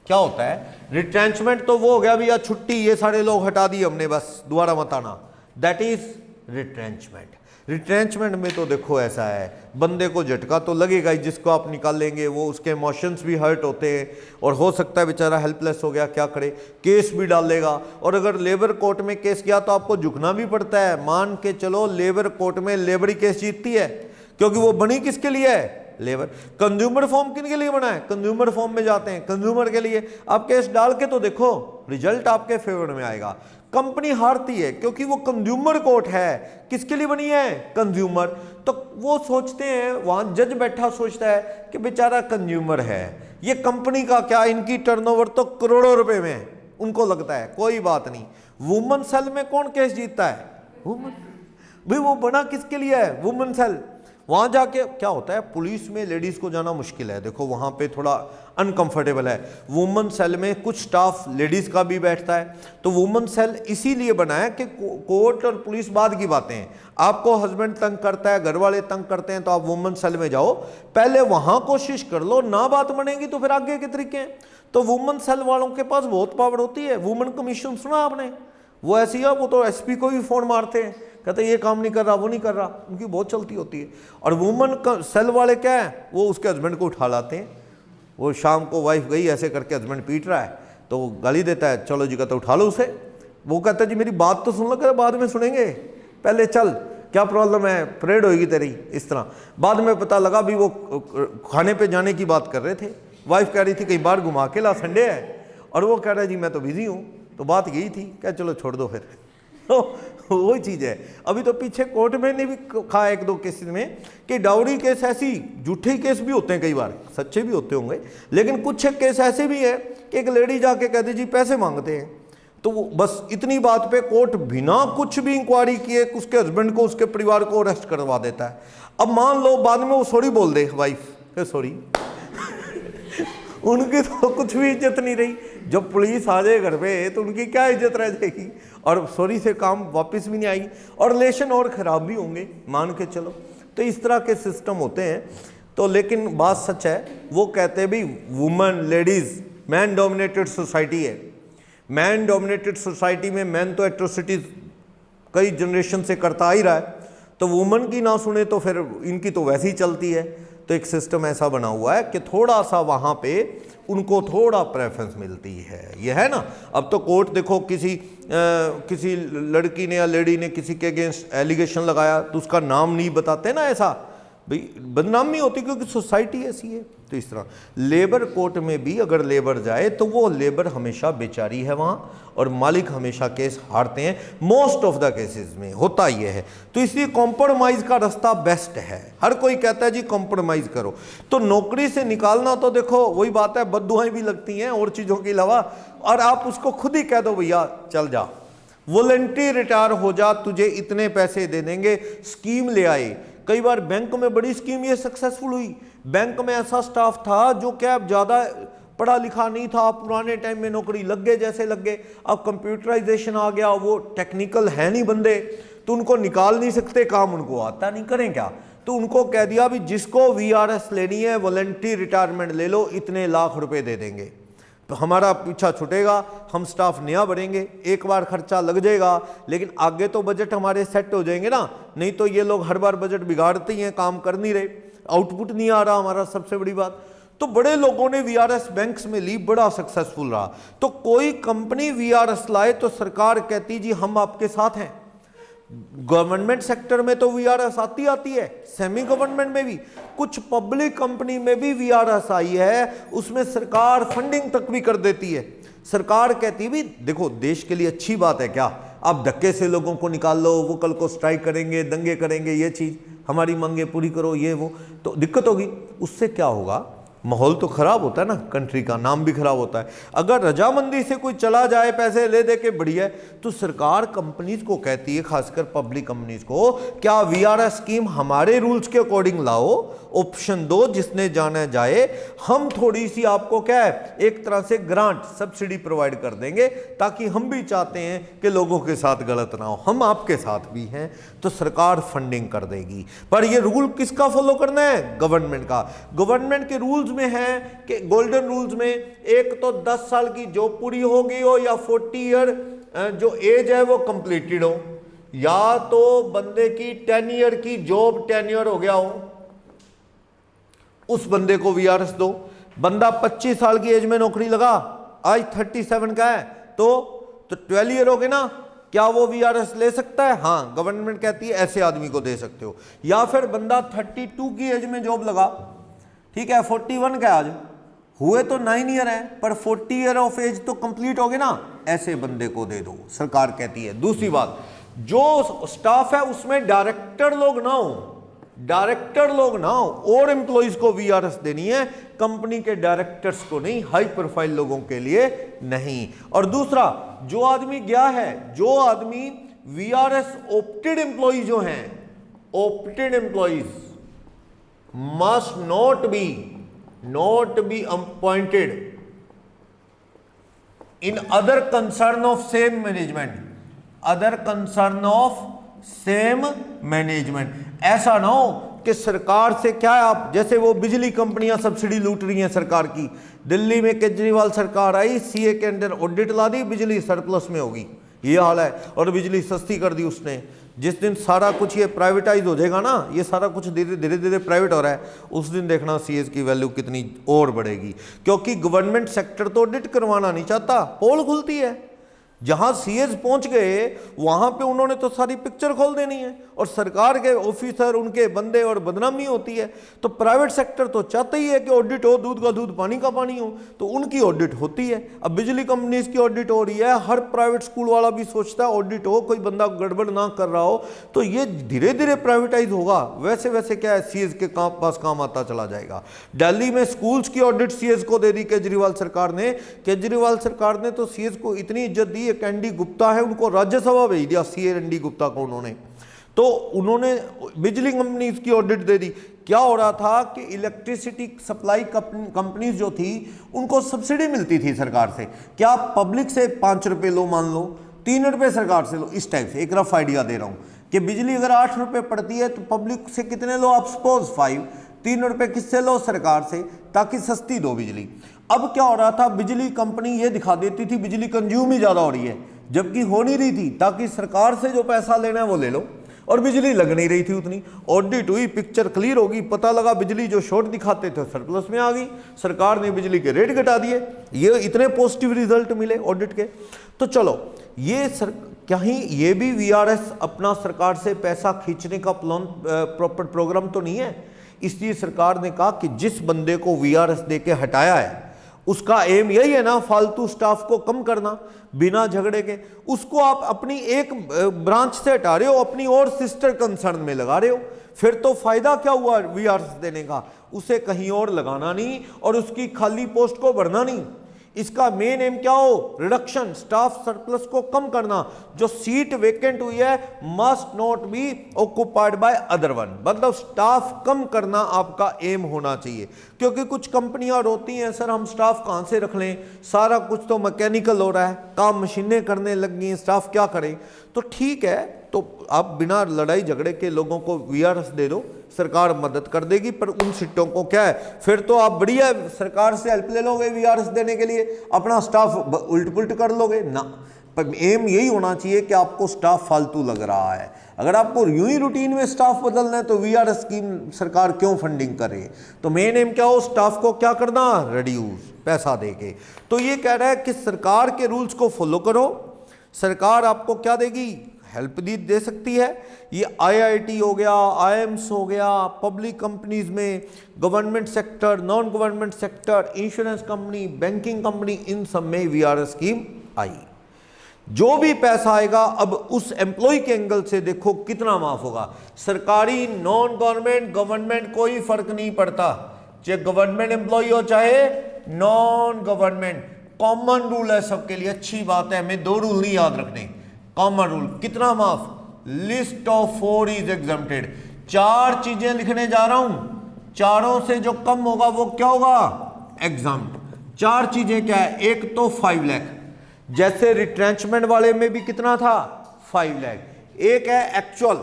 क्या होता है, रिट्रेंचमेंट तो वो हो गया भैया छुट्टी, ये सारे लोग हटा दिए हमने, बस दोबारा मत आना, दैट इज रिट्रेंचमेंट। रिट्रेंचमेंट में तो देखो ऐसा है, बंदे को झटका तो लगेगा ही, जिसको आप निकाल लेंगे वो, उसके इमोशंस भी हर्ट होते हैं, और हो सकता है बेचारा हेल्पलेस हो गया, क्या करे, केस भी डालेगा, और अगर लेबर कोर्ट में केस गया तो आपको झुकना भी पड़ता है। मान के चलो लेबर कोर्ट में लेबर ही केस जीतती है, क्योंकि वो बनी किसके लिए है, लेबर। कंज्यूमर फॉर्म किन के लिए बना है, कंज्यूमर फॉर्म में जाते हैं कंज्यूमर के लिए। आप केस डाल के तो देखो, रिजल्ट आपके फेवर में आएगा। कंपनी हारती है क्योंकि वो कंज्यूमर कोर्ट है, किसके लिए बनी है, कंज्यूमर। तो वो सोचते हैं, वहां जज बैठा सोचता है कि बेचारा कंज्यूमर है, ये कंपनी का क्या, इनकी टर्नओवर तो करोड़ों रुपए में है, उनको लगता है कोई बात नहीं। वुमन सेल में कौन केस जीतता है, वुमन। भाई वो बना किसके लिए है, वुमन सेल। वहां जाके क्या होता है, पुलिस में लेडीज को जाना मुश्किल है, देखो वहां पे थोड़ा अनकंफर्टेबल है। वुमन सेल में कुछ स्टाफ लेडीज का भी बैठता है, तो वुमन सेल इसीलिए बना है कि कोर्ट और पुलिस बाद की बातें हैं। आपको हस्बैंड तंग करता है, घर वाले तंग करते हैं, तो आप वुमन सेल में जाओ, पहले वहां कोशिश कर लो, ना बात बनेगी तो फिर आगे के तरीके हैं। तो वुमन सेल वालों के पास बहुत पावर होती है। वुमन कमीशन सुना आपने, वो ऐसी है, वो तो एसपी को भी फोन मारते हैं, कहते ये काम नहीं कर रहा, वो नहीं कर रहा, उनकी बहुत चलती होती है। और वुमन सेल वाले क्या है, वो उसके हस्बैंड को उठा लाते हैं। वो शाम को वाइफ गई ऐसे करके, हस्बैंड पीट रहा है, तो वो गाली देता है, चलो जी कहता उठा लो उसे। वो कहता है जी मेरी बात तो सुन लो, कहते बाद में सुनेंगे, पहले चल क्या प्रॉब्लम है, परेड होगी तेरी, इस तरह। बाद में पता लगा भी वो खाने पे जाने की बात कर रहे थे, वाइफ कह रही थी कहीं बाहर घुमा के ला, संडे है, और वो कह रहा है जी मैं तो बिजी हूँ, तो बात यही थी, क्या चलो छोड़ दो फिर। तो वही चीज़ है। अभी तो पीछे कोर्ट में ने भी कहा एक दो केस में कि डाउरी केस ऐसी, झूठे केस भी होते हैं, कई बार सच्चे भी होते होंगे, लेकिन कुछ केस ऐसे भी है कि एक लेडी जाके कहती जी पैसे मांगते हैं, तो वो बस इतनी बात पे कोर्ट बिना कुछ भी इंक्वायरी किए उसके हस्बैंड को, उसके परिवार को अरेस्ट करवा देता है। अब मान लो बाद में वो सॉरी बोल दे वाइफ, सॉरी उनकी तो कुछ भी इज्जत नहीं रही। जब पुलिस आ जाए घर पे तो उनकी क्या इज्जत रह जाएगी, और सॉरी से काम वापस भी नहीं आएगी, और रिलेशन और ख़राब भी होंगे, मान के चलो। तो इस तरह के सिस्टम होते हैं। तो लेकिन बात सच है, वो कहते हैं भाई women, ladies, man dominated society है। मैन डोमिनेटेड सोसाइटी में मैन तो एट्रोसिटीज़ कई जनरेशन से करता ही रहा है, तो वुमेन की ना सुने तो फिर इनकी तो वैसे ही चलती है। तो एक सिस्टम ऐसा बना हुआ है कि थोड़ा सा वहाँ पे उनको थोड़ा प्रेफरेंस मिलती है, ये है ना। अब तो कोर्ट देखो, किसी लड़की ने या लेडी ने किसी के अगेंस्ट एलिगेशन लगाया तो उसका नाम नहीं बताते ना, ऐसा भाई बदनामी होती, क्योंकि सोसाइटी ऐसी है। तो इस तरह लेबर कोर्ट में भी अगर लेबर जाए तो वो लेबर हमेशा बेचारी है वहाँ, और मालिक हमेशा केस हारते हैं, मोस्ट ऑफ द केसेस में होता ये है। तो इसलिए कॉम्प्रोमाइज़ का रास्ता बेस्ट है। हर कोई कहता है जी कॉम्प्रोमाइज़ करो। तो नौकरी से निकालना तो देखो वही बात है, बद्दुआएं भी लगती हैं और चीज़ों के अलावा, और आप उसको खुद ही कह दो भैया चल जा, वॉलंटरी रिटायर हो जा, तुझे इतने पैसे दे देंगे, स्कीम ले आए। कई बार बैंक में बड़ी स्कीम ये सक्सेसफुल हुई। बैंक में ऐसा स्टाफ था जो क्या ज़्यादा पढ़ा लिखा नहीं था, पुराने टाइम में नौकरी लग गए जैसे लग गए। अब कंप्यूटराइजेशन आ गया, वो टेक्निकल है नहीं बंदे, तो उनको निकाल नहीं सकते, काम उनको आता नहीं, करें क्या। तो उनको कह दिया भी जिसको VRS लेनी है, वॉलंटरी रिटायरमेंट ले लो, इतने लाख रुपए दे देंगे। हमारा पीछा छूटेगा, हम स्टाफ नया बढ़ेंगे, एक बार खर्चा लग जाएगा, लेकिन आगे तो बजट हमारे सेट हो जाएंगे ना। नहीं तो ये लोग हर बार बजट बिगाड़ते ही हैं, काम कर नहीं रहे, आउटपुट नहीं आ रहा हमारा, सबसे बड़ी बात। तो बड़े लोगों ने वीआरएस बैंक्स में ली, बड़ा सक्सेसफुल रहा। तो कोई कंपनी वीआरएस लाए तो सरकार कहती जी हम आपके साथ हैं। गवर्नमेंट सेक्टर में तो वीआरएस आती है, सेमी गवर्नमेंट में भी, कुछ पब्लिक कंपनी में भी वीआरएस आई है, उसमें सरकार फंडिंग तक भी कर देती है। सरकार कहती भी देखो देश के लिए अच्छी बात है क्या, आप धक्के से लोगों को निकाल लो, वो कल को स्ट्राइक करेंगे, दंगे करेंगे, ये चीज़ हमारी मांगे पूरी करो, ये वो, तो दिक्कत होगी। उससे क्या होगा, माहौल तो खराब होता है ना, कंट्री का नाम भी खराब होता है। अगर रजामंदी से कोई चला जाए, पैसे ले दे के बढ़िया है, तो सरकार कंपनीज को कहती है, खासकर पब्लिक कंपनीज को, क्या वीआरएस स्कीम हमारे रूल्स के अकॉर्डिंग लाओ, ऑप्शन दो, जिसने जाना जाए, हम थोड़ी सी आपको क्या है एक तरह से ग्रांट सब्सिडी प्रोवाइड कर देंगे, ताकि हम भी चाहते हैं कि लोगों के साथ गलत ना हो, हम आपके साथ भी हैं, तो सरकार फंडिंग कर देगी। पर ये रूल किसका फॉलो करना है, गवर्नमेंट का। गवर्नमेंट के रूल्स में है कि गोल्डन रूल्स में एक तो 10 साल की जॉब पूरी हो गई हो, या 40 ईयर जो एज है वो कंप्लीटेड हो, या तो बंदे की 10 ईयर की जॉब टेन्योर हो गया हो, उस बंदे को वीआरएस दो। बंदा 25 साल की एज में नौकरी लगा, आज 37 का है, तो 12 ईयर हो गए ना, क्या वो वीआरएस ले सकता है? हाँ, गवर्नमेंट कहती है ऐसे आदमी को दे सकते हो। या फिर बंदा 32 की एज में जॉब लगा, ठीक है, 41 का आज हुए तो 9 ईयर है, पर 40 ईयर ऑफ एज तो कंप्लीट हो गए ना, ऐसे बंदे को दे दो, सरकार कहती है। दूसरी बात, जो स्टाफ है उसमें डायरेक्टर लोग ना हो, डायरेक्टर लोग ना हो, और एम्प्लॉइज को वीआरएस देनी है, कंपनी के डायरेक्टर्स को नहीं, हाई प्रोफाइल लोगों के लिए नहीं। और दूसरा, जो आदमी गया है, जो आदमी वीआरएस ऑप्टेड एम्प्लॉय जो हैं, opted employees must not be appointed in other concern of same management, other concern of same management. ऐसा ना हो कि सरकार से क्या है, आप जैसे वो बिजली कंपनियां सब्सिडी लूट रही हैं सरकार की, दिल्ली में केजरीवाल सरकार आई, सीए के अंडर ऑडिट ला दी, बिजली सरप्लस में होगी, ये हाल है, और बिजली सस्ती कर दी उसने। जिस दिन सारा कुछ ये प्राइवेटाइज हो जाएगा ना, ये सारा कुछ धीरे धीरे प्राइवेट हो रहा है, उस दिन देखना सीएस की वैल्यू कितनी और बढ़ेगी, क्योंकि गवर्नमेंट सेक्टर तो ऑडिट करवाना नहीं चाहता, पोल खुलती है। जहां सीएस पहुंच गए वहां पे उन्होंने तो सारी पिक्चर खोल देनी है, और सरकार के ऑफिसर, उनके बंदे, और बदनामी होती है। तो प्राइवेट सेक्टर तो चाहता ही है कि ऑडिट हो, दूध का दूध पानी का पानी हो, तो उनकी ऑडिट होती है। अब बिजली कंपनीज की ऑडिट हो रही है, हर प्राइवेट स्कूल वाला भी सोचता है ऑडिट हो, कोई बंदा गड़बड़ ना कर रहा हो, तो ये धीरे धीरे प्राइवेटाइज होगा। वैसे वैसे क्या है, सीएस के पास काम आता चला जाएगा। दिल्ली में स्कूल्स की ऑडिट सीएस को दे दी केजरीवाल सरकार ने। केजरीवाल सरकार ने तो सीएस को इतनी इज्जत दी, एक एनडी गुप्ता है, उनको राज्यसभा भेज दिया, सीए एनडी गुप्ता को उन्होंने, तो उन्होंने बिजली कंपनी की ऑडिट दे दी। क्या हो रहा था कि इलेक्ट्रिसिटी सप्लाई कंपनीज जो थी उनको सब्सिडी मिलती थी सरकार से, क्या आप पब्लिक से 5 रुपए लो, मान लो 3 रुपए सरकार से लो, इस टाइप से एक रफ आइडिया दे रहा हूं कि बिजली अगर 8 रुपए पड़ती है तो पब्लिक से कितने लो आप, सपोज 5, 3 रुपए किससे लो, सरकार से, ताकि सस्ती दो बिजली। अब क्या हो रहा था, बिजली कंपनी ये दिखा देती थी बिजली कंज्यूम ही ज्यादा हो रही है, जबकि हो नहीं रही थी, ताकि सरकार से जो पैसा लेना है वो ले लो, और बिजली लग नहीं रही थी उतनी। ऑडिट हुई, पिक्चर क्लियर होगी, पता लगा बिजली जो शॉर्ट दिखाते थे सरप्लस में आ गई, सरकार ने बिजली के रेट घटा दिए, ये इतने पॉजिटिव रिजल्ट मिले ऑडिट के। तो चलो ये कहीं ये भी वीआरएस अपना सरकार से पैसा खींचने का प्रॉपर प्रोग्राम तो नहीं है। इसलिए सरकार ने कहा कि जिस बंदे को वीआरएस दे के हटाया है उसका एम यही है ना, फालतू स्टाफ को कम करना बिना झगड़े के, उसको आप अपनी एक ब्रांच से हटा रहे हो, अपनी और सिस्टर कंसर्न में लगा रहे हो, फिर तो फायदा क्या हुआ वीआरएस देने का, उसे कहीं और लगाना नहीं और उसकी खाली पोस्ट को बढ़ना नहीं। इसका मेन एम क्या हो, रिडक्शन, स्टाफ सरप्लस को कम करना, जो सीट वेकेंट हुई है must not be occupied by other one, मतलब स्टाफ कम करना आपका एम होना चाहिए। क्योंकि कुछ कंपनियां रोती हैं सर हम स्टाफ कहां से रख लें, सारा कुछ तो मैकेनिकल हो रहा है, काम मशीनें करने लग गई, स्टाफ क्या करें। तो ठीक है, तो आप बिना लड़ाई झगड़े के लोगों को वीआरएस दे दो, सरकार मदद कर देगी। पर उन सीटों को क्या है, फिर तो आप बढ़िया सरकार से हेल्प ले लोगे वीआरएस देने के लिए, अपना स्टाफ उल्ट पुल्ट कर लोगे ना। पर एम यही होना चाहिए कि आपको स्टाफ फालतू लग रहा है। अगर आपको यूं ही रूटीन में स्टाफ बदलना है तो वीआरएस स्कीम सरकार क्यों फंडिंग करे। तो मेन एम क्या हो, स्टाफ को क्या करना, रिड्यूस, पैसा देके। तो ये कह रहा है कि सरकार के रूल्स को फॉलो करो, सरकार आपको क्या देगी, हेल्प दे सकती है। ये आईआईटी हो गया, आईएम्स हो गया, पब्लिक कंपनीज में, government sector, non government sector, insurance company, banking company, इन सब में वीआरएस स्कीम आई। जो भी पैसा आएगा अब उस एम्प्लॉय के एंगल से देखो कितना माफ होगा। सरकारी, नॉन गवर्नमेंट, गवर्नमेंट कोई फर्क नहीं पड़ता, चाहे गवर्नमेंट एम्प्लॉय हो चाहे नॉन गवर्नमेंट, कॉमन रूल है सबके लिए। अच्छी बात है, हमें 2 रूल नहीं याद रखने, कॉमन रूल। कितना माफ, लिस्ट ऑफ 4 इज एग्जम्प्टेड। 4 चीजें लिखने जा रहा हूं, चारों से जो कम होगा वो क्या होगा, एग्जम्प्ट। 4 चीजें क्या है, एक तो 5 लाख, जैसे रिट्रेंचमेंट वाले में भी कितना था, 5 लाख। एक है एक्चुअल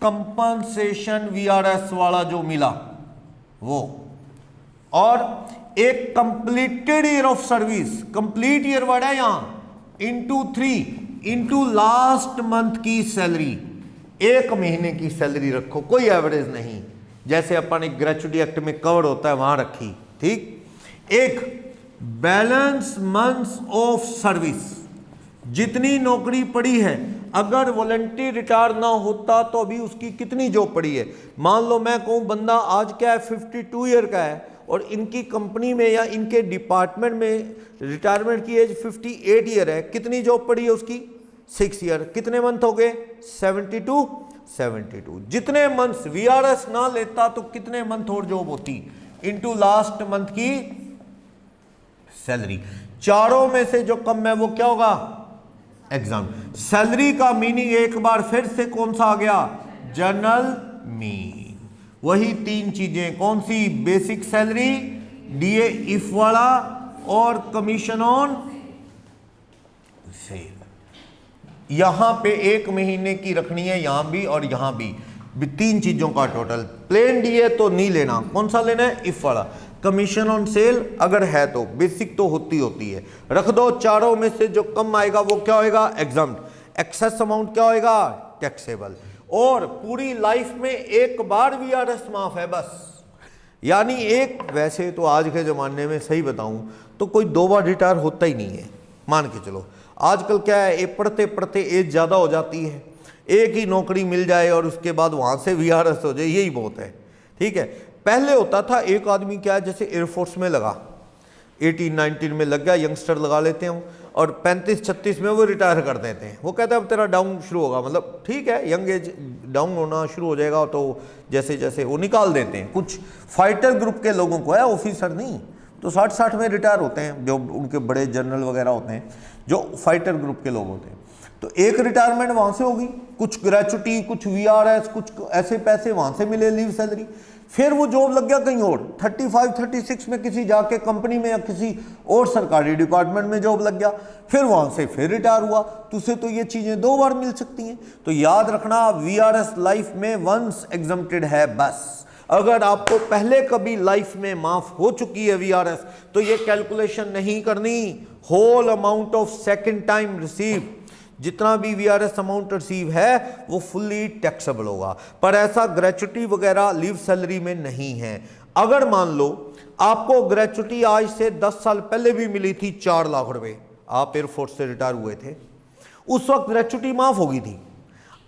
कंपनसेशन वीआरएस वाला जो मिला वो, और एक completed year of service, complete year word है यहां, इंटू 3 इंटू लास्ट मंथ की सैलरी, 1 महीने की सैलरी रखो, कोई एवरेज नहीं, जैसे अपन एक ग्रेचुटी एक्ट में कवर होता है वहां रखी, ठीक। एक बैलेंस मंथ्स ऑफ सर्विस, जितनी नौकरी पड़ी है, अगर वॉलंटरी रिटायर ना होता तो अभी उसकी कितनी जॉब पड़ी है। मान लो मैं कहूं बंदा आज क्या है 52 ईयर का है और इनकी कंपनी में या इनके डिपार्टमेंट में रिटायरमेंट की एज 58 ईयर है, कितनी जॉब पड़ी है उसकी, 6 ईयर। कितने मंथ हो गए, 72। जितने मंथ्स वीआरएस ना लेता तो कितने मंथ और जॉब होती, इनटू लास्ट मंथ की सैलरी। चारों में से जो कम है वो क्या होगा, एग्जाम। सैलरी का मीनिंग एक बार फिर से कौन सा आ गया, जनरल मीन। वही 3 चीजें, कौन सी, बेसिक सैलरी, डीए इफ वाला, और कमीशन ऑन सेल। यहां पे 1 महीने की रखनी है, यहां भी और यहां भी 3 चीजों का टोटल। प्लेन डीए तो नहीं लेना, कौन सा लेना है, इफ वाला। कमीशन ऑन सेल अगर है तो, बेसिक तो होती है, रख दो। चारों में से जो कम आएगा वो क्या होएगा, एग्जम्प्ट। एक्सेस अमाउंट क्या होएगा, टैक्सेबल। और पूरी लाइफ में एक बार वीआरएस माफ है बस, यानी एक, वैसे तो आज के ज़माने में सही बताऊं तो कोई 2 बार रिटायर होता ही नहीं है, मान के चलो। आजकल क्या है, पढ़ते पढ़ते एज ज़्यादा हो जाती है, एक ही नौकरी मिल जाए और उसके बाद वहाँ से वीआरएस हो जाए, यही बहुत है, ठीक है। पहले होता था एक आदमी क्या है, जैसे एयरफोर्स में लगा, 18-19 में लग गया, यंगस्टर लगा लेते हैं, और 35-36 में वो रिटायर कर देते हैं। वो कहते हैं अब तेरा डाउन शुरू होगा, मतलब ठीक है, यंग एज डाउन होना शुरू हो जाएगा, तो जैसे जैसे वो निकाल देते हैं। कुछ फाइटर ग्रुप के लोगों को है, ऑफिसर नहीं, तो 60-60 में रिटायर होते हैं, जो उनके बड़े जनरल वगैरह होते हैं, जो फाइटर ग्रुप के लोग होते हैं। तो एक रिटायरमेंट वहाँ से होगी, कुछ ग्रेचुटी, कुछ वीआरएस, कुछ ऐसे पैसे वहाँ से मिले, लीव सैलरी। फिर वो जॉब लग गया कहीं और, 35-36 में किसी जाके कंपनी में या किसी और सरकारी डिपार्टमेंट में जॉब लग गया, फिर वहाँ से फिर रिटायर हुआ। तो उसे तो ये चीज़ें 2 बार मिल सकती हैं। तो याद रखना, वीआरएस लाइफ में वंस एग्जम्प्टेड है बस। अगर आपको पहले कभी लाइफ में माफ हो चुकी है वीआरएस, तो ये कैलकुलेशन नहीं करनी, whole amount of second time receive, जितना भी वीआरएस अमाउंट रिसीव है वो फुल्ली टैक्सेबल होगा। पर ऐसा ग्रेचुटी वगैरह लीव सैलरी में नहीं है। अगर मान लो आपको ग्रेचुटी आज से 10 साल पहले भी मिली थी 4 लाख रुपए, आप एयरफोर्स से रिटायर हुए थे, उस वक्त ग्रेचुटी माफ हो गई थी।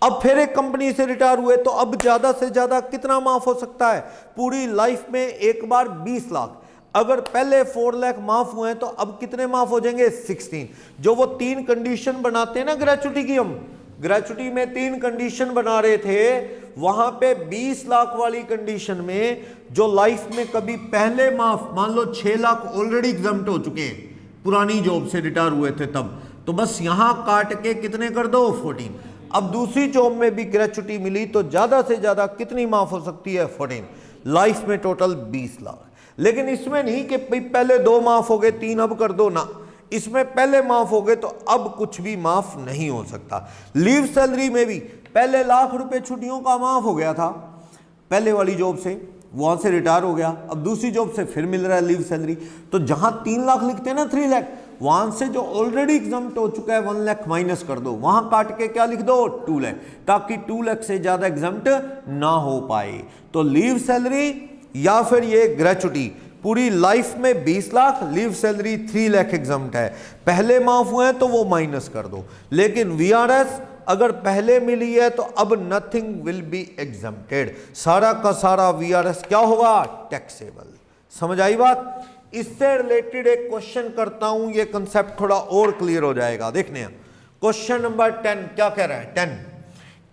अब फिर एक कंपनी से रिटायर हुए तो अब ज्यादा से ज्यादा कितना माफ हो सकता है, पूरी लाइफ में एक बार 20 लाख। अगर पहले 4 लाख माफ हुए हैं तो अब कितने माफ हो जाएंगे, 16। जो वो 3 कंडीशन बनाते हैं ना ग्रेचुटी की, हम ग्रेचुटी में 3 कंडीशन बना रहे थे, वहां पे 20 लाख वाली कंडीशन में जो लाइफ में कभी पहले माफ, मान लो 6 लाख ऑलरेडी एग्जम्प्ट हो चुके हैं, पुरानी जॉब से रिटायर हुए थे तब, तो बस यहां काट के कितने कर दो, 14। अब दूसरी जॉब में भी ग्रेचुटी मिली तो ज्यादा से ज्यादा कितनी माफ हो सकती है, 14। लाइफ में टोटल 20 लाख। लेकिन इसमें नहीं कि पहले 2 माफ हो गए 3 अब कर दो ना, इसमें पहले माफ हो गए तो अब कुछ भी माफ नहीं हो सकता। लीव सैलरी में भी पहले ₹1,00,000 छुट्टियों का माफ हो गया था पहले वाली जॉब से, वहां से रिटायर हो गया, अब दूसरी जॉब से फिर मिल रहा है लीव सैलरी। तो जहां 3 लाख लिखते हैं ना 3 लाख, वहां से जो ऑलरेडी एग्जाम्प्ट हो चुका है 1 लाख माइनस कर दो, वहां काट के क्या लिख दो 2 लाख, ताकि 2 लाख से ज्यादा एग्जाम्प्ट ना हो पाए। तो लीव सैलरी या फिर ये ग्रेचुटी पूरी लाइफ में 20 lakh, leave salary 3 lakh exempt है। पहले माफ हुए हैं तो वो माइनस कर दो, लेकिन वीआरएस अगर पहले मिली है तो अब नथिंग विल बी एग्जम्प्टेड, सारा का सारा वीआरएस क्या होगा टैक्सेबल। समझ आई बात। इससे रिलेटेड एक क्वेश्चन करता हूं, ये कंसेप्ट थोड़ा और क्लियर हो जाएगा। देखने हैं क्वेश्चन नंबर 10 क्या कह रहा है। 10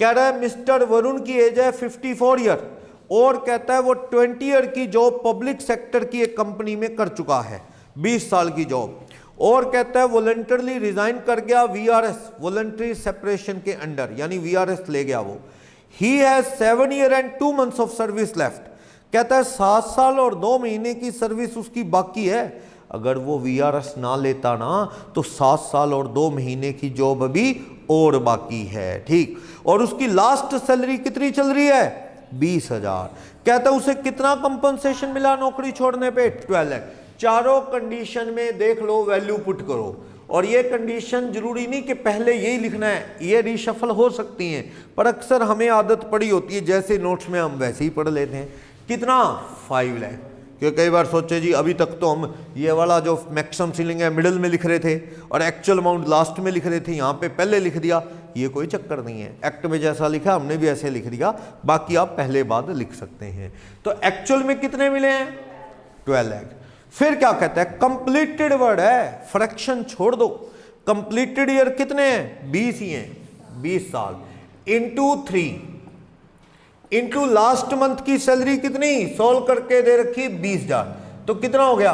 कह रहा है मिस्टर वरुण की एज है 54 ईयर और कहता है वो 20 ईयर की जॉब पब्लिक सेक्टर की एक कंपनी में कर चुका है, 20 साल की जॉब, और कहता है वॉलंटरली रिजाइन कर गया वीआरएस वॉलंटरी सेपरेशन के अंडर, यानी वीआरएस ले गया वो। He has 7 year and 2 months of service left, कहता है 7 साल और 2 महीने की सर्विस उसकी बाकी है। अगर वो वीआरएस ना लेता ना तो 7 साल और 2 महीने की जॉब अभी और बाकी है, ठीक। और उसकी लास्ट सैलरी कितनी चल रही है 20,000। कहता है उसे कितना कंपनसेशन मिला नौकरी छोड़ने पे 12 लाख। चारों कंडीशन में देख लो, वैल्यू पुट करो। और ये कंडीशन जरूरी नहीं कि पहले यही लिखना है, ये रिशफल हो सकती हैं, पर अक्सर हमें आदत पड़ी होती है जैसे नोट्स में हम वैसे ही पढ़ लेते हैं। कितना 5 लाख, क्योंकि कई बार सोचे जी अभी तक तो हम ये वाला जो मैक्सिमम सीलिंग है मिडिल में लिख रहे थे और एक्चुअल अमाउंट लास्ट में लिख रहे थे, यहाँ पे पहले लिख दिया। ये कोई चक्कर नहीं है, एक्ट में जैसा लिखा हमने भी ऐसे लिख दिया, बाकी आप पहले बाद लिख सकते हैं। तो एक्चुअल में कितने मिले हैं 12 लाख। फिर क्या कहता है कंप्लीटेड वर्ड है, फ्रैक्शन छोड़ दो। कंप्लीटेड ईयर कितने हैं 20 ही हैं, 20 साल इंटू 3 इंटू लास्ट मंथ की सैलरी कितनी सोल्व करके दे रखी 20,000, तो कितना हो गया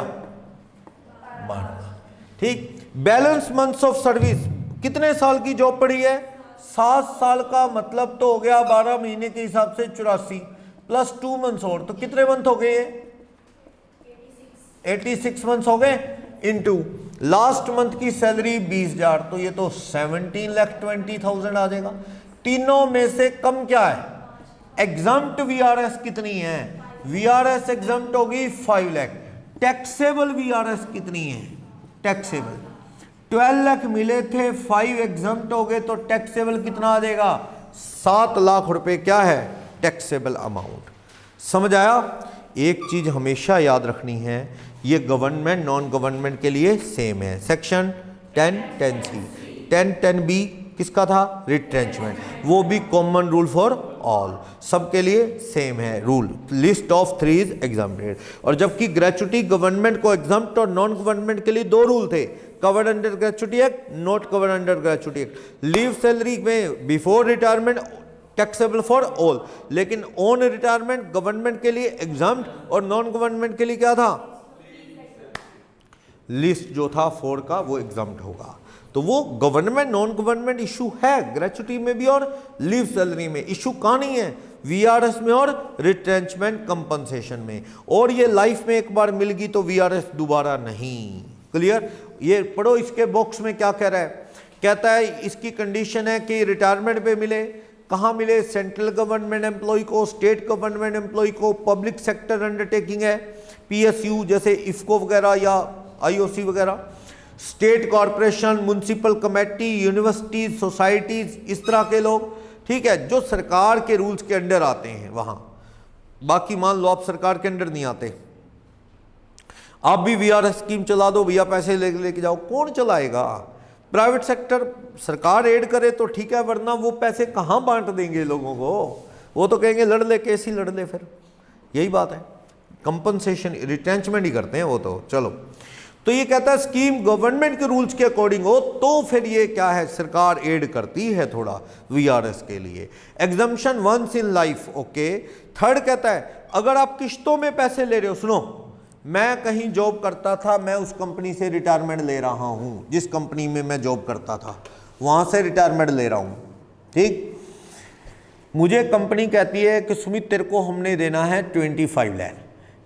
12, ठीक। बैलेंस मंथ्स ऑफ सर्विस, कितने साल की जॉब पड़ी है 7 साल का, मतलब तो हो गया 12 महीने के हिसाब से 84 प्लस 2 मंथ्स और, तो कितने मंथ हो गए 86 मंथ्स हो गए। इनटू लास्ट मंथ की सैलरी 20,000, तो ये तो 17,20,000 आ जाएगा। तीनों में से कम क्या है एग्जाम्प्ट वीआरएस कितनी है, वीआरएस एग्जाम्प्ट होगी 5 लाख। टैक्सेबल वीआरएस कितनी है टैक्सेबल 12 लाख मिले थे, 5 एग्जाम्प्ट हो गए, तो टैक्सेबल कितना आ जाएगा 7 लाख रुपए क्या है टैक्सेबल अमाउंट। समझ आया। एक चीज हमेशा याद रखनी है, ये गवर्नमेंट नॉन गवर्नमेंट के लिए सेम है। सेक्शन 10 10C 10 10B किसका था रिट्रेंचमेंट, वो भी कॉमन रूल फॉर ऑल, सबके लिए सेम है rule. List of 3 is exempted. और जबकि ग्रेचुटी गवर्नमेंट को एग्जाम्प्ट और नॉन गवर्नमेंट के लिए 2 रूल थे, covered under gratuity act, not covered under gratuity act. Leave salary में before retirement taxable for all, लेकिन ऑन रिटायरमेंट गवर्नमेंट के लिए एग्जाम्प्ट और नॉन गवर्नमेंट के लिए क्या था लिस्ट जो था 4 का वो एग्जाम्प्ट होगा। तो वो गवर्नमेंट नॉन गवर्नमेंट इशू है ग्रेचुटी में भी और लीव सैलरी में, इशू कहाँ नहीं है वीआरएस में और रिट्रेंचमेंट कंपनसेशन में। और ये लाइफ में एक बार मिल गई तो वीआरएस दोबारा नहीं। क्लियर। ये पढ़ो इसके बॉक्स में क्या कह रहा है, कहता है इसकी कंडीशन है कि रिटायरमेंट पे मिले, कहाँ मिले सेंट्रल गवर्नमेंट एम्प्लॉय को, स्टेट गवर्नमेंट एम्प्लॉय को, पब्लिक सेक्टर अंडरटेकिंग है पीएसयू जैसे इफको वगैरह या आईओसी वगैरह, state corporation, municipal committee, universities, societies, इस तरह के लोग, ठीक है, जो सरकार के रूल्स के अंडर आते हैं वहां। बाकी मान लो आप सरकार के अंडर नहीं आते, आप भी वीआरएस स्कीम चला दो भैया, पैसे लेके जाओ, कौन चलाएगा। प्राइवेट सेक्टर सरकार एड करे तो ठीक है, वरना वो पैसे कहाँ बांट देंगे लोगों को, वो तो कहेंगे लड़ ले, केस ही लड़ ले। फिर यही बात है, कंपनसेशन रिटेंचमेंट ही करते हैं वो तो। चलो, तो ये कहता है स्कीम गवर्नमेंट के रूल्स के अकॉर्डिंग हो तो फिर ये क्या है सरकार एड करती है थोड़ा वीआरएस के लिए। Exemption once in life, okay. Third कहता है अगर आप किश्तों में पैसे ले रहे हो, सुनो, मैं कहीं जॉब करता था, मैं उस कंपनी से रिटायरमेंट ले रहा हूं, जिस कंपनी में मैं जॉब करता था वहां से रिटायरमेंट ले रहा हूं, ठीक। मुझे कंपनी कहती है कि सुमित तेरे को हमने देना है 25 लाख,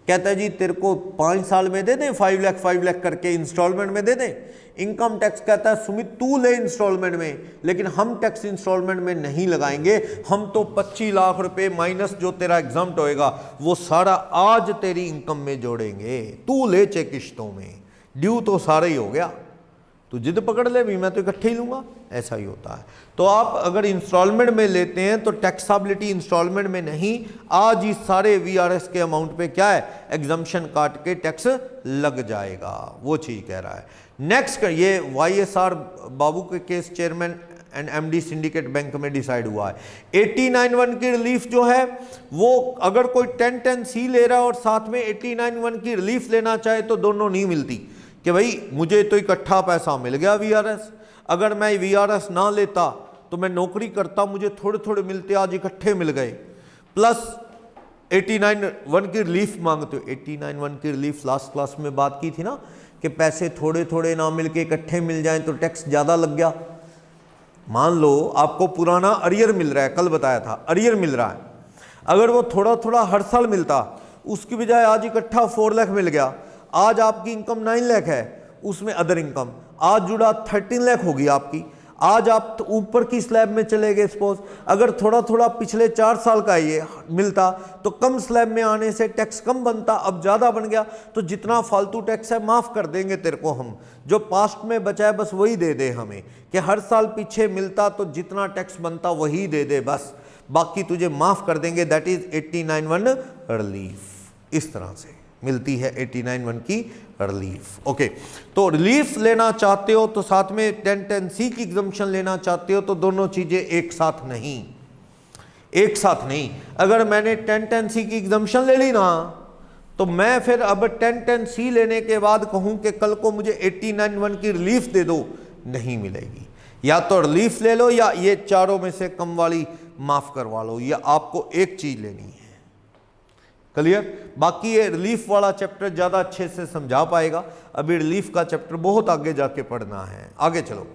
कहता है जी तेरे को 5 साल में दे दें 5 लाख करके इंस्टॉलमेंट में दे दें। इनकम टैक्स कहता है सुमित तू ले इंस्टॉलमेंट में, लेकिन हम टैक्स इंस्टॉलमेंट में नहीं लगाएंगे, हम तो 25 लाख रुपए माइनस जो तेरा एग्जाम्प्ट होएगा वो सारा आज तेरी इनकम में जोड़ेंगे, तू ले चे किश्तों में, ड्यू तो सारा ही हो गया, तो जिद पकड़ ले भी मैं तो इकट्ठे ही लूँगा, ऐसा ही होता है। तो आप अगर इंस्टॉलमेंट में लेते हैं तो टैक्सेबिलिटी इंस्टॉलमेंट में नहीं, आज ही सारे वीआरएस के अमाउंट पे क्या है एग्जम्पशन काट के टैक्स लग जाएगा, वो चीज़ कह रहा है। नेक्स्ट ये वाईएसआर बाबू के case chairman and MD syndicate bank में डिसाइड हुआ है। 89(1) की रिलीफ जो है वो अगर कोई 10(10)(c) ले रहा है और साथ में 89(1) की रिलीफ लेना चाहे तो दोनों नहीं मिलती, कि भाई मुझे तो इकट्ठा पैसा मिल गया वीआरएस, अगर मैं वीआरएस ना लेता तो मैं नौकरी करता, मुझे थोड़े थोड़े मिलते, आज इकट्ठे मिल गए, प्लस 89(1) की रिलीफ मांगते हो। 89(1) की रिलीफ लास्ट क्लास में बात की थी ना कि पैसे थोड़े थोड़े ना मिल के इकट्ठे मिल जाएं तो टैक्स ज़्यादा लग गया। मान लो आपको पुराना अरियर मिल रहा है, कल बताया था अरियर मिल रहा है, अगर वो थोड़ा थोड़ा हर साल मिलता, उसकी बजाय आज इकट्ठा 4 लाख मिल गया, आज आपकी इनकम 9 लाख है, उसमें अदर इनकम आज जुड़ा 13 लाख होगी आपकी, आज आप तो ऊपर की स्लैब में चले गए सपोज, अगर थोड़ा थोड़ा पिछले 4 साल का ये मिलता तो कम स्लैब में आने से टैक्स कम बनता, अब ज़्यादा बन गया तो जितना फालतू टैक्स है माफ़ कर देंगे तेरे को हम, जो पास्ट में बचा है बस वही दे दे हमें, कि हर साल पीछे मिलता तो जितना टैक्स बनता वही दे दे बस, बाकी तुझे माफ़ कर देंगे। दैट इज़ 89(1) रिलीफ, इस तरह से मिलती है 89(1) की रिलीफ। ओके, तो रिलीफ लेना चाहते हो तो साथ में 10(10)(c) की एग्जम्पशन लेना चाहते हो तो दोनों चीज़ें एक साथ नहीं, एक साथ नहीं। अगर मैंने 10(10)(c) की एग्जम्पशन ले ली ना तो मैं फिर अब 10(10)(c) लेने के बाद कहूँ कि कल को मुझे 89(1) की रिलीफ दे दो, नहीं मिलेगी, या तो रिलीफ ले लो या ये चारों में से कम वाली माफ़ करवा लो, या आपको एक चीज़ लेनी है। क्लियर? बाकी ये रिलीफ वाला चैप्टर ज़्यादा अच्छे से समझा पाएगा, अभी रिलीफ का चैप्टर बहुत आगे जाके पढ़ना है। आगे चलो,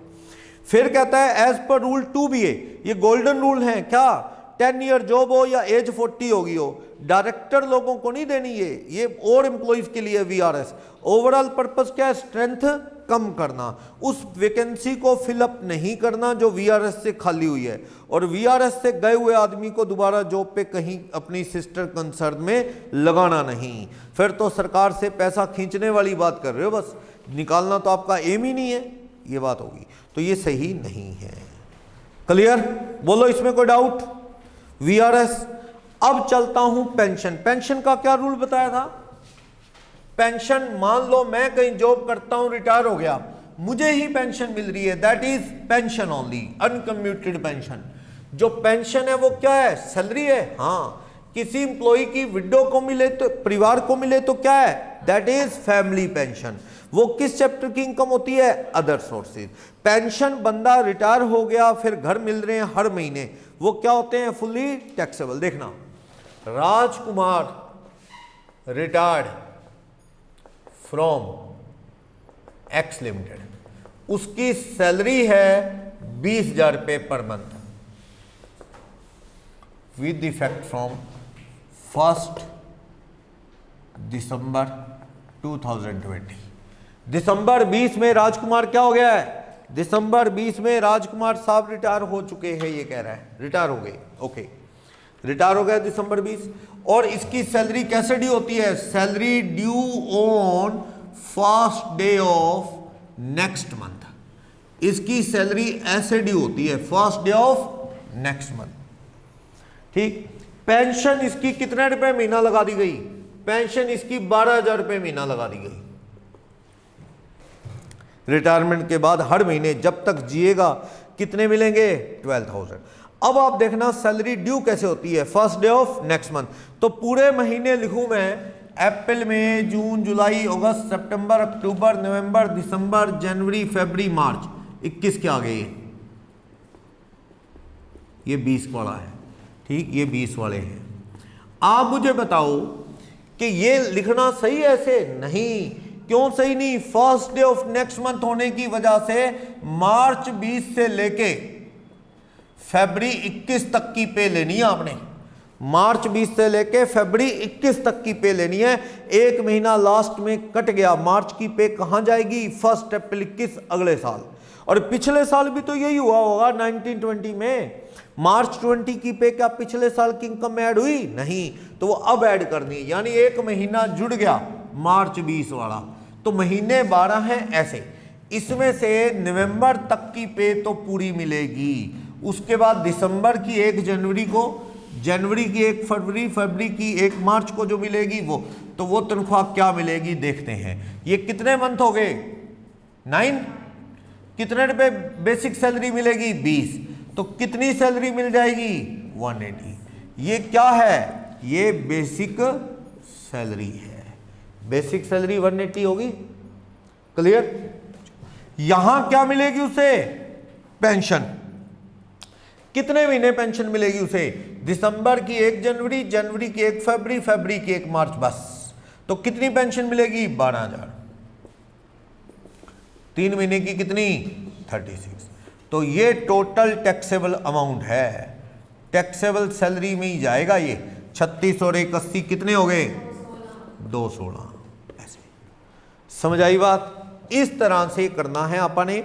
फिर कहता है एज पर रूल 2BA, ये गोल्डन रूल है क्या, 10 ईयर जॉब हो या एज 40 होगी हो, डायरेक्टर लोगों को नहीं देनी ये और एम्प्लॉइज के लिए वीआरएस। ओवरऑल पर्पस क्या है, स्ट्रेंथ कम करना, उस वैकेंसी को फिलअप नहीं करना जो वीआरएस से खाली हुई है, और वीआरएस से गए हुए आदमी को दोबारा जॉब पे कहीं अपनी सिस्टर कंसर्न में लगाना नहीं। फिर तो सरकार से पैसा खींचने वाली बात कर रहे हो, बस निकालना तो आपका एम ही नहीं है, ये बात होगी, तो ये सही नहीं है। क्लियर? बोलो इसमें कोई डाउट? वीआरएस। अब चलता हूं पेंशन। पेंशन का क्या रूल बताया था? पेंशन, मान लो मैं कहीं जॉब करता हूं, रिटायर हो गया, मुझे ही पेंशन मिल रही है, that is pension only, uncommuted pension. जो पेंशन है वो क्या है, सैलरी है। हाँ, किसी एम्प्लॉय की विडो को मिले तो, परिवार को मिले तो क्या है, दैट इज फैमिली पेंशन। वो किस चैप्टर की इनकम होती है, अदर सोर्सेज। पेंशन बंदा रिटायर हो गया फिर घर मिल रहे हैं हर महीने, वो क्या होते हैं, फुल्ली टैक्सेबल। देखना, राजकुमार रिटायर्ड फ्रॉम एक्स लिमिटेड, उसकी सैलरी है 20,000 रुपये per month with effect from 1 दिसंबर 2020। दिसंबर 20 में राजकुमार क्या हो गया है, दिसंबर 20 में राजकुमार साहब रिटायर हो चुके हैं, ये कह रहा है, रिटायर हो गए। ओके, रिटायर हो गया दिसंबर 20, और इसकी सैलरी कैसे ड्यू होती है, salary due on first day of next month. इसकी सैलरी ऐसे ड्यू होती है, first day of next month. ठीक, पेंशन इसकी कितने रुपए महीना लगा दी गई, पेंशन इसकी 12,000 रुपये महीना लगा दी गई। रिटायरमेंट के बाद हर महीने जब तक जिएगा कितने मिलेंगे, 12,000। अब आप देखना सैलरी ड्यू कैसे होती है, first day of next month. तो पूरे महीने लिखूं मैं, अप्रैल, मई, जून, जुलाई, अगस्त, सितंबर, अक्टूबर, नवंबर, दिसंबर, जनवरी, फरवरी, मार्च, 21 के आ गए, ये 20 वाला है। ठीक, ये 20 वाले हैं। आप मुझे बताओ कि ये लिखना सही है ऐसे? नहीं। क्यों सही नहीं? First day of next month होने की वजह से मार्च 20 से लेके फरवरी 21 तक की पे लेनी है आपने। मार्च 20 से लेके फरवरी 21 तक की पे लेनी है। एक महीना लास्ट में कट गया, मार्च की पे कहां जाएगी? 1 अप्रैल 21 अगले साल। और पिछले साल भी तो यही हुआ होगा 1920 में। मार्च 20 की पे क्या पिछले साल की इनकम में ऐड हुई? नहीं, तो वो अब ऐड करनी है, यानी एक महीना जुड़ गया मार्च 20 वाला। तो महीने 12 हैं ऐसे, इसमें से नवंबर तक की पे तो पूरी मिलेगी। उसके बाद दिसंबर की 1 जनवरी को, जनवरी की 1 फरवरी, फरवरी की 1 मार्च को जो मिलेगी वो वो तनख्वाह क्या मिलेगी देखते हैं। ये कितने मंथ हो गए? 9। कितने रुपए बेसिक सैलरी मिलेगी? 20। तो कितनी सैलरी मिल जाएगी? 180। ये क्या है? ये बेसिक सैलरी है। बेसिक सैलरी 180 होगी। क्लियर? यहां क्या मिलेगी उसे? पेंशन। कितने महीने पेंशन मिलेगी उसे? दिसंबर की 1 जनवरी, जनवरी की 1 फरवरी, फरवरी की 1 मार्च, बस। तो कितनी पेंशन मिलेगी? 12,000। 3 महीने की कितनी? 36। तो ये टोटल टैक्सेबल अमाउंट है, टैक्सेबल सैलरी में ही जाएगा ये। 36 और 81 कितने हो गए? 216। ऐसे समझ आई बात? इस तरह से करना है अपने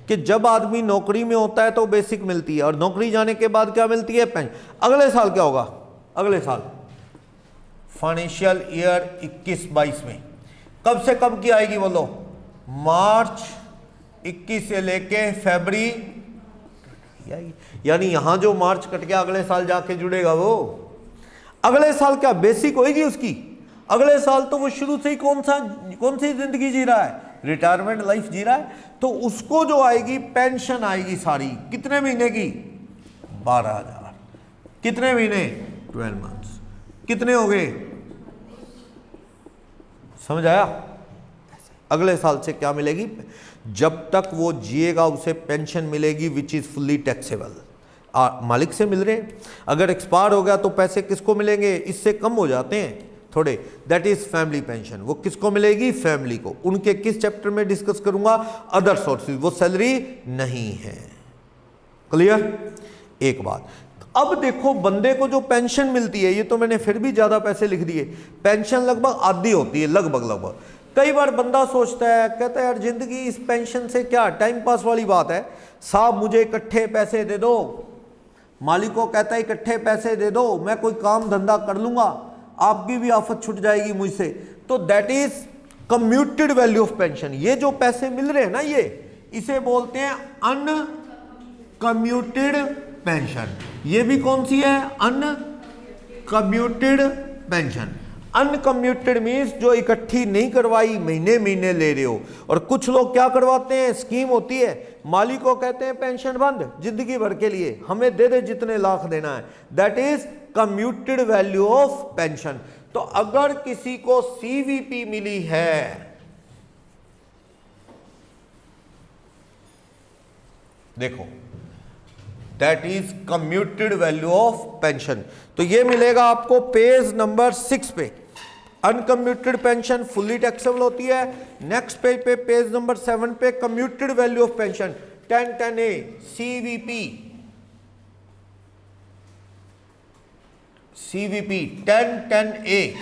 कि जब आदमी नौकरी में होता है तो बेसिक मिलती है, और नौकरी जाने के बाद क्या मिलती है? पेंशन। अगले साल क्या होगा? अगले साल फाइनेंशियल ईयर 21-22 में कब से कब की आएगी बोलो? मार्च 21 से लेके फरवरी, यानी यहां जो मार्च कट गया अगले साल जाके जुड़ेगा वो। अगले साल क्या बेसिक होगी उसकी? अगले साल तो वो शुरू से ही कौन सी जिंदगी जी रहा है? रिटायरमेंट लाइफ जी रहा है। तो उसको जो आएगी पेंशन आएगी सारी, कितने महीने की? 12,000। कितने महीने? 12 मंथ्स। कितने हो गए? समझ आया? अगले साल से क्या मिलेगी? जब तक वो जिएगा उसे पेंशन मिलेगी विच इज फुल्ली टैक्सेबल। मालिक से मिल रहे हैं। अगर एक्सपायर हो गया तो पैसे किसको मिलेंगे? इससे कम हो जाते हैं थोड़े, दैट इज फैमिली पेंशन। वो किसको मिलेगी? फैमिली को। उनके किस चैप्टर में डिस्कस करूंगा? Other sources. वो सैलरी नहीं है। क्लियर? एक बात। अब देखो बंदे को जो पेंशन मिलती है, ये तो मैंने फिर भी ज्यादा पैसे लिख दिए, पेंशन लगभग आधी होती है, लगभग। कई बार बंदा सोचता है, कहता है यार जिंदगी इस पेंशन से क्या, टाइम पास वाली बात है, साहब मुझे इकट्ठे पैसे दे दो। मालिक को कहता है इकट्ठे पैसे दे दो, मैं कोई काम धंधा कर लूंगा, आपकी भी आफत छुट जाएगी मुझसे। तो that is commuted value of pension. ये जो पैसे मिल रहे हैं ना, ये इसे बोलते हैं अनकम्यूटेड पेंशन। ये भी कौन सी है? Uncommuted pension. अनकम्यूटेड मीन्स जो इकट्ठी नहीं करवाई, महीने महीने ले रहे हो। और कुछ लोग क्या करवाते हैं, स्कीम होती है, मालिक को कहते हैं पेंशन बंद जिंदगी भर के लिए, हमें दे दे जितने लाख देना है, that is commuted value of pension. तो अगर किसी को सीवीपी मिली है, देखो that is commuted value of pension, तो ये मिलेगा आपको पेज नंबर 6 पे। अनकम्यूटेड पेंशन फुल्ली टैक्सेबल होती है। नेक्स्ट पेज पे पेज नंबर 7 पे commuted value of pension 1010A CVP 1010A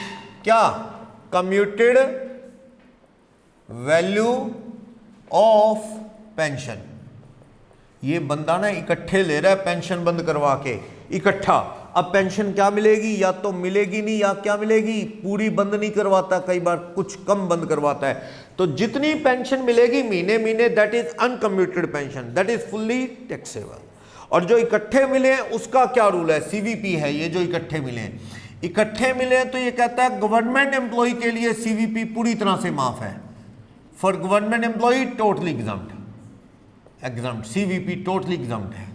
क्या? Commuted value of pension. ये बंदा ना इकट्ठे ले रहा है पेंशन बंद करवा के, इकट्ठा। अब पेंशन क्या मिलेगी? या तो मिलेगी नहीं, या क्या मिलेगी? पूरी बंद नहीं करवाता, कई बार कुछ कम बंद करवाता है। तो जितनी पेंशन मिलेगी महीने महीने, that is uncommuted pension, that is fully taxable. और जो इकट्ठे मिले हैं उसका क्या रूल है? सीवीपी है ये जो इकट्ठे मिले हैं। इकट्ठे मिले हैं तो ये कहता है गवर्नमेंट एम्प्लॉय के लिए सीवीपी पूरी तरह से माफ है। For government employ totally exempt, CVP totally exempt है।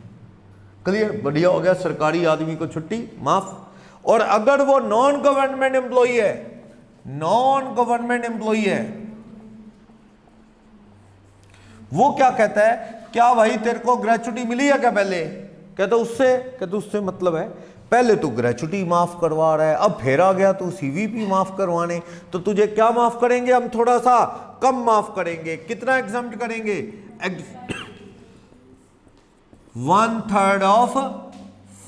क्लियर? बढ़िया हो गया, सरकारी आदमी को छुट्टी माफ। और अगर वो नॉन गवर्नमेंट एम्प्लॉय है, वो क्या कहता है, क्या भाई तेरे को ग्रेचुटी मिली है क्या पहले? कहता उससे मतलब है, पहले तू ग्रेचुटी माफ करवा रहा है, अब फिर आ गया तू सीवीपी माफ करवाने, तो तुझे क्या माफ करेंगे हम? थोड़ा सा कम माफ करेंगे। कितना एग्जम्प्ट करेंगे? 1/3 ऑफ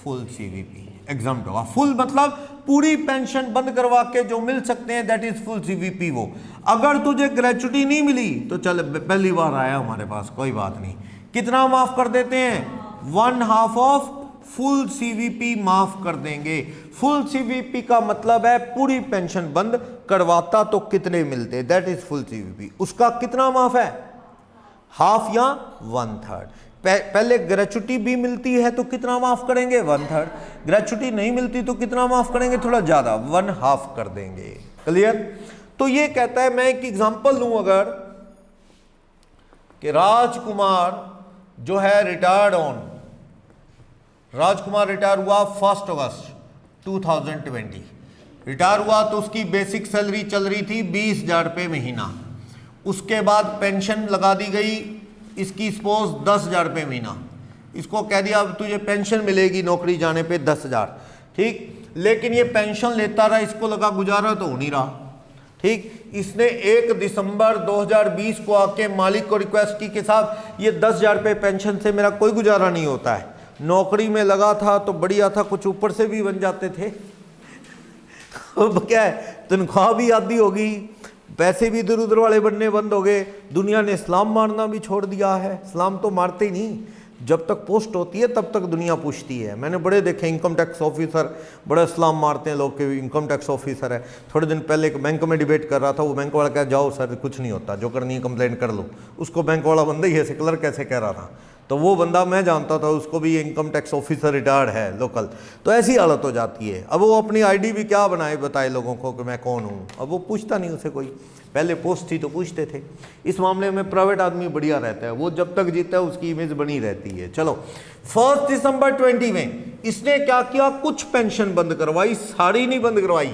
फुल सीवीपी एग्जाम्प्ट होगा। फुल मतलब पूरी पेंशन बंद करवा के जो मिल सकते हैं, दैट इज फुल सीवीपी। वो अगर तुझे ग्रेचुटी नहीं मिली तो चल, पहली बार आया हमारे पास, कोई बात नहीं, कितना माफ कर देते हैं, 1/2 ऑफ फुल सीवीपी माफ कर देंगे। फुल सीवीपी का मतलब है पूरी पेंशन बंद करवाता तो कितने मिलते, दैट इज फुल सीवीपी। उसका कितना माफ है, हाफ या 1/3। पहले ग्रेचुटी भी मिलती है तो कितना माफ करेंगे, 1/3। ग्रेचुटी नहीं मिलती तो कितना माफ करेंगे, थोड़ा ज्यादा, 1/2 कर देंगे। क्लियर। तो ये कहता है, मैं एक एग्जांपल लूं अगर, कि राजकुमार जो है रिटायर्ड ऑन, राजकुमार रिटायर हुआ 1 अगस्त 2020, रिटायर हुआ तो उसकी बेसिक सैलरी चल रही थी 20,000 रुपये महीना। उसके बाद पेंशन लगा दी गई इसकी सपोज 10,000 रुपये महीना। इसको कह दिया अब तुझे पेंशन मिलेगी नौकरी जाने पे 10,000, ठीक। लेकिन ये पेंशन लेता रहा, इसको लगा गुजारा तो हो नहीं रहा, ठीक। इसने 1 दिसंबर 2020 को आके मालिक को रिक्वेस्ट की कि साहब ये 10,000 रुपये पेंशन से मेरा कोई गुजारा नहीं होता है, नौकरी में लगा था तो बढ़िया था, कुछ ऊपर से भी बन जाते थे अब क्या है, तनख्वाह भी आधी होगी, पैसे भी इधर उधर वाले बनने बंद हो गए। दुनिया ने इस्लाम मारना भी छोड़ दिया है, इस्लाम तो मारते ही नहीं, जब तक पोस्ट होती है तब तक दुनिया पूछती है। मैंने बड़े देखे इनकम टैक्स ऑफिसर बड़ा इस्लाम मारते हैं लोग के, इनकम टैक्स ऑफिसर है। थोड़े दिन पहले एक बैंक में डिबेट कर रहा था, वो बैंक वाला कह जाओ सर कुछ नहीं होता, जो करनी है कंप्लेंट कर लो। उसको बैंक वाला बंदा ही ऐसे क्लर्क कैसे कह रहा था, तो वो बंदा मैं जानता था, उसको भी इनकम टैक्स ऑफिसर रिटायर्ड है लोकल। तो ऐसी हालत हो जाती है। अब वो अपनी आईडी भी क्या बनाए, बताए लोगों को कि मैं कौन हूँ, अब वो पूछता नहीं उसे कोई। पहले पोस्ट थी तो पूछते थे। इस मामले में प्राइवेट आदमी बढ़िया रहता है, वो जब तक जीता है उसकी इमेज बनी रहती है। चलो 1 दिसंबर 20 में इसने क्या किया, कुछ पेंशन बंद करवाई, सारी नहीं बंद करवाई,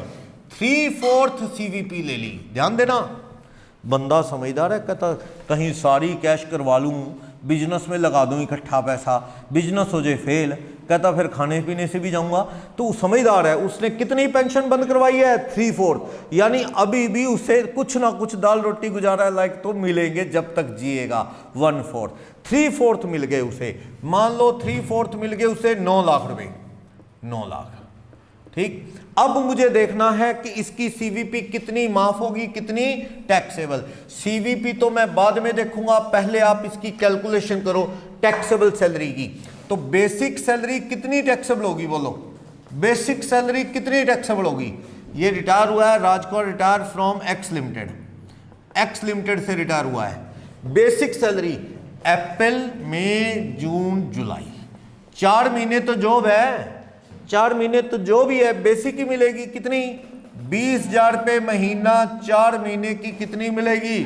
3/4 सीवीपी ले ली। ध्यान देना, बंदा समझदार है, कहता कहीं सारी कैश करवा लूँ, बिजनेस में लगा दूं इकट्ठा पैसा, बिजनेस हो जाए फेल, कहता फिर खाने पीने से भी जाऊंगा। तो समझदार है, उसने कितनी पेंशन बंद करवाई है, 3/4, यानी अभी भी उसे कुछ ना कुछ दाल रोटी गुजारा लायक तो मिलेंगे जब तक जिएगा। 1/4, 3/4 मिल गए उसे, मान लो 3/4 मिल गए उसे 9 लाख रुपए, 9 लाख, ठीक। अब मुझे देखना है कि इसकी सीवीपी कितनी माफ होगी, कितनी टैक्सेबल। सीवीपी तो मैं बाद में देखूंगा, पहले आप इसकी कैलकुलेशन करो टैक्सेबल सैलरी की। तो बेसिक सैलरी कितनी टैक्सेबल होगी, बोलो बेसिक सैलरी कितनी टैक्सेबल होगी। ये रिटायर हुआ है Rajkumar, retire from X limited, X limited से रिटायर हुआ है। बेसिक सैलरी अप्रैल मई जून जुलाई, 4 महीने तो जॉब है, 4 महीने तो जो भी है बेसिक ही मिलेगी। कितनी, 20,000 रुपये महीना, 4 महीने की कितनी मिलेगी,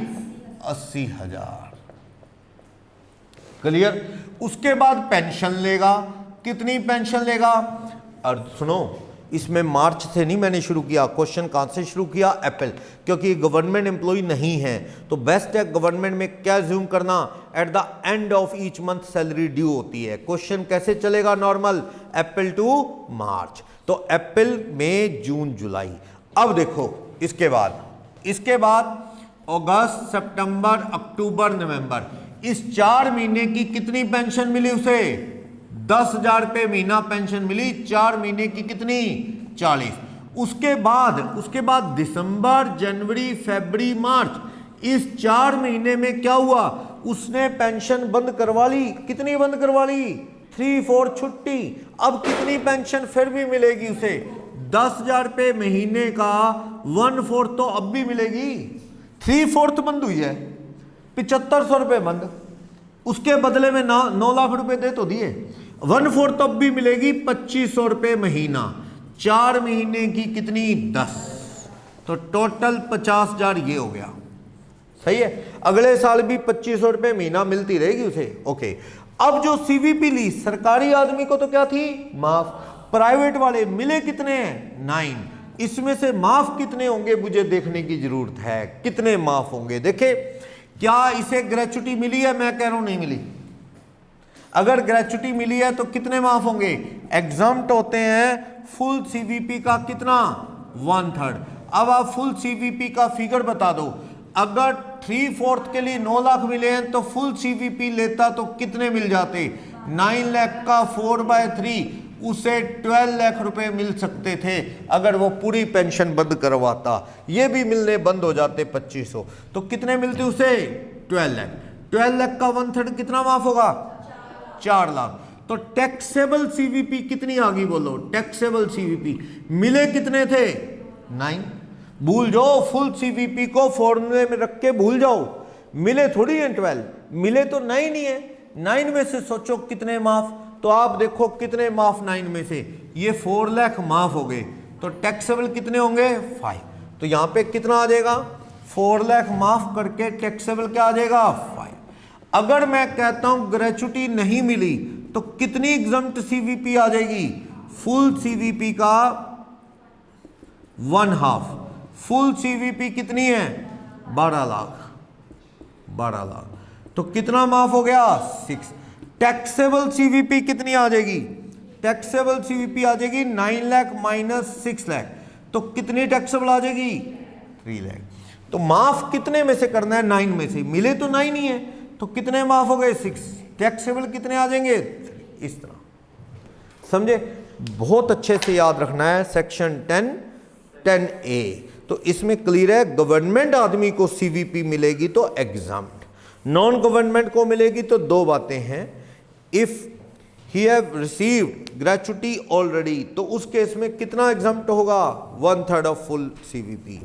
80,000। क्लियर। उसके बाद पेंशन लेगा, कितनी पेंशन लेगा, और सुनो इसमें मार्च से नहीं मैंने शुरू किया, क्वेश्चन कहां से शुरू किया, अप्रैल, क्योंकि गवर्नमेंट एम्प्लॉय नहीं है तो बेस्ट है गवर्नमेंट में क्या ज्यूम करना, eight the end of each month salary due होती है। क्वेश्चन कैसे चलेगा, नॉर्मल अप्रैल टू मार्च, तो अप्रैल मई जून जुलाई। अब देखो इसके बाद अगस्त सितंबर अक्टूबर नवंबर, इस 4 महीने की कितनी पेंशन मिली उसे, 10,000 रुपये महीना पेंशन मिली, 4 महीने की कितनी, 40। उसके बाद दिसंबर जनवरी फरवरी मार्च, इस 4 महीने में क्या हुआ, उसने पेंशन बंद करवा ली। कितनी बंद करवा ली, 3/4 छुट्टी। अब कितनी पेंशन फिर भी मिलेगी उसे, 10,000 रुपये महीने का 1/4 तो अब भी मिलेगी, 3/4 बंद हुई है, 7500 रुपये बंद, उसके बदले में 9 लाख रुपए दे तो दिए, 1/4 तब भी मिलेगी 2500 रुपये महीना, 4 महीने की कितनी, 10, तो टोटल 50,000 ये हो गया। सही है, अगले साल भी 2500 रुपये महीना मिलती रहेगी उसे। ओके, अब जो सीवीपी ली सरकारी आदमी को तो क्या थी, माफ, प्राइवेट वाले मिले कितने हैं, 9, इसमें से माफ कितने होंगे मुझे देखने की जरूरत है, कितने माफ होंगे। देखे क्या इसे ग्रेचुटी मिली है, मैं कह रहा हूं नहीं मिली, अगर ग्रेचुटी मिली है तो कितने माफ होंगे, एग्जाम्प्ट होते हैं फुल सीवीपी का कितना, 1/3। अब आप फुल सीवीपी का फिगर बता दो, अगर 3/4 के लिए 9 लाख मिले हैं तो फुल सीवीपी लेता तो कितने मिल जाते, 9 लाख का 4/3, उसे 12 लाख रुपए मिल सकते थे अगर वो पूरी पेंशन बंद करवाता, ये भी मिलने बंद हो जाते 2500, तो कितने मिलते उसे 12 लाख। 12 लाख का 1/3 कितना माफ होगा 4 लाख। तो टैक्सेबल सीवीपी कितनी आ गई बोलो, टैक्सेबल सीवीपी मिले कितने थे 9। भूल जाओ फुल सीवीपी को फॉर्मूले में रख के भूल जाओ, मिले थोड़ी है 12, मिले तो 9 ही है। 9 में से सोचो कितने माफ, तो आप देखो कितने माफ 9 में से, ये 4 लाख माफ हो गए, तो टैक्सेबल कितने होंगे 5। तो यहां पे कितना आ जाएगा 4 लाख माफ करके टैक्सेबल क्या आ जाएगा 5। अगर मैं कहता हूं ग्रेचुटी नहीं मिली तो कितनी एग्जम्प्ट सीवीपी आ जाएगी, फुल सीवीपी का 1/2। फुल सीवीपी कितनी है 12 लाख, 12 लाख, तो कितना माफ हो गया 6। टैक्सेबल सीवीपी कितनी आ जाएगी, टैक्सेबल सीवीपी आ जाएगी 9 लाख माइनस 6 लाख, तो कितनी टैक्सेबल आ जाएगी 3 लाख। तो माफ कितने में से करना है 9 में से, मिले तो 9 ही है, तो कितने माफ हो गए 6, टैक्सेबल कितने आ जाएंगे 3। इस तरह समझे, बहुत अच्छे से याद रखना है। सेक्शन 10(10)(a), तो इसमें क्लियर है, गवर्नमेंट आदमी को सीवीपी मिलेगी तो एग्जाम्प्ट, नॉन गवर्नमेंट को मिलेगी तो दो बातें हैं, if he have received gratuity already, तो उस केस में कितना एग्जाम्प्ट होगा 1/3 ऑफ फुल सीवीपी।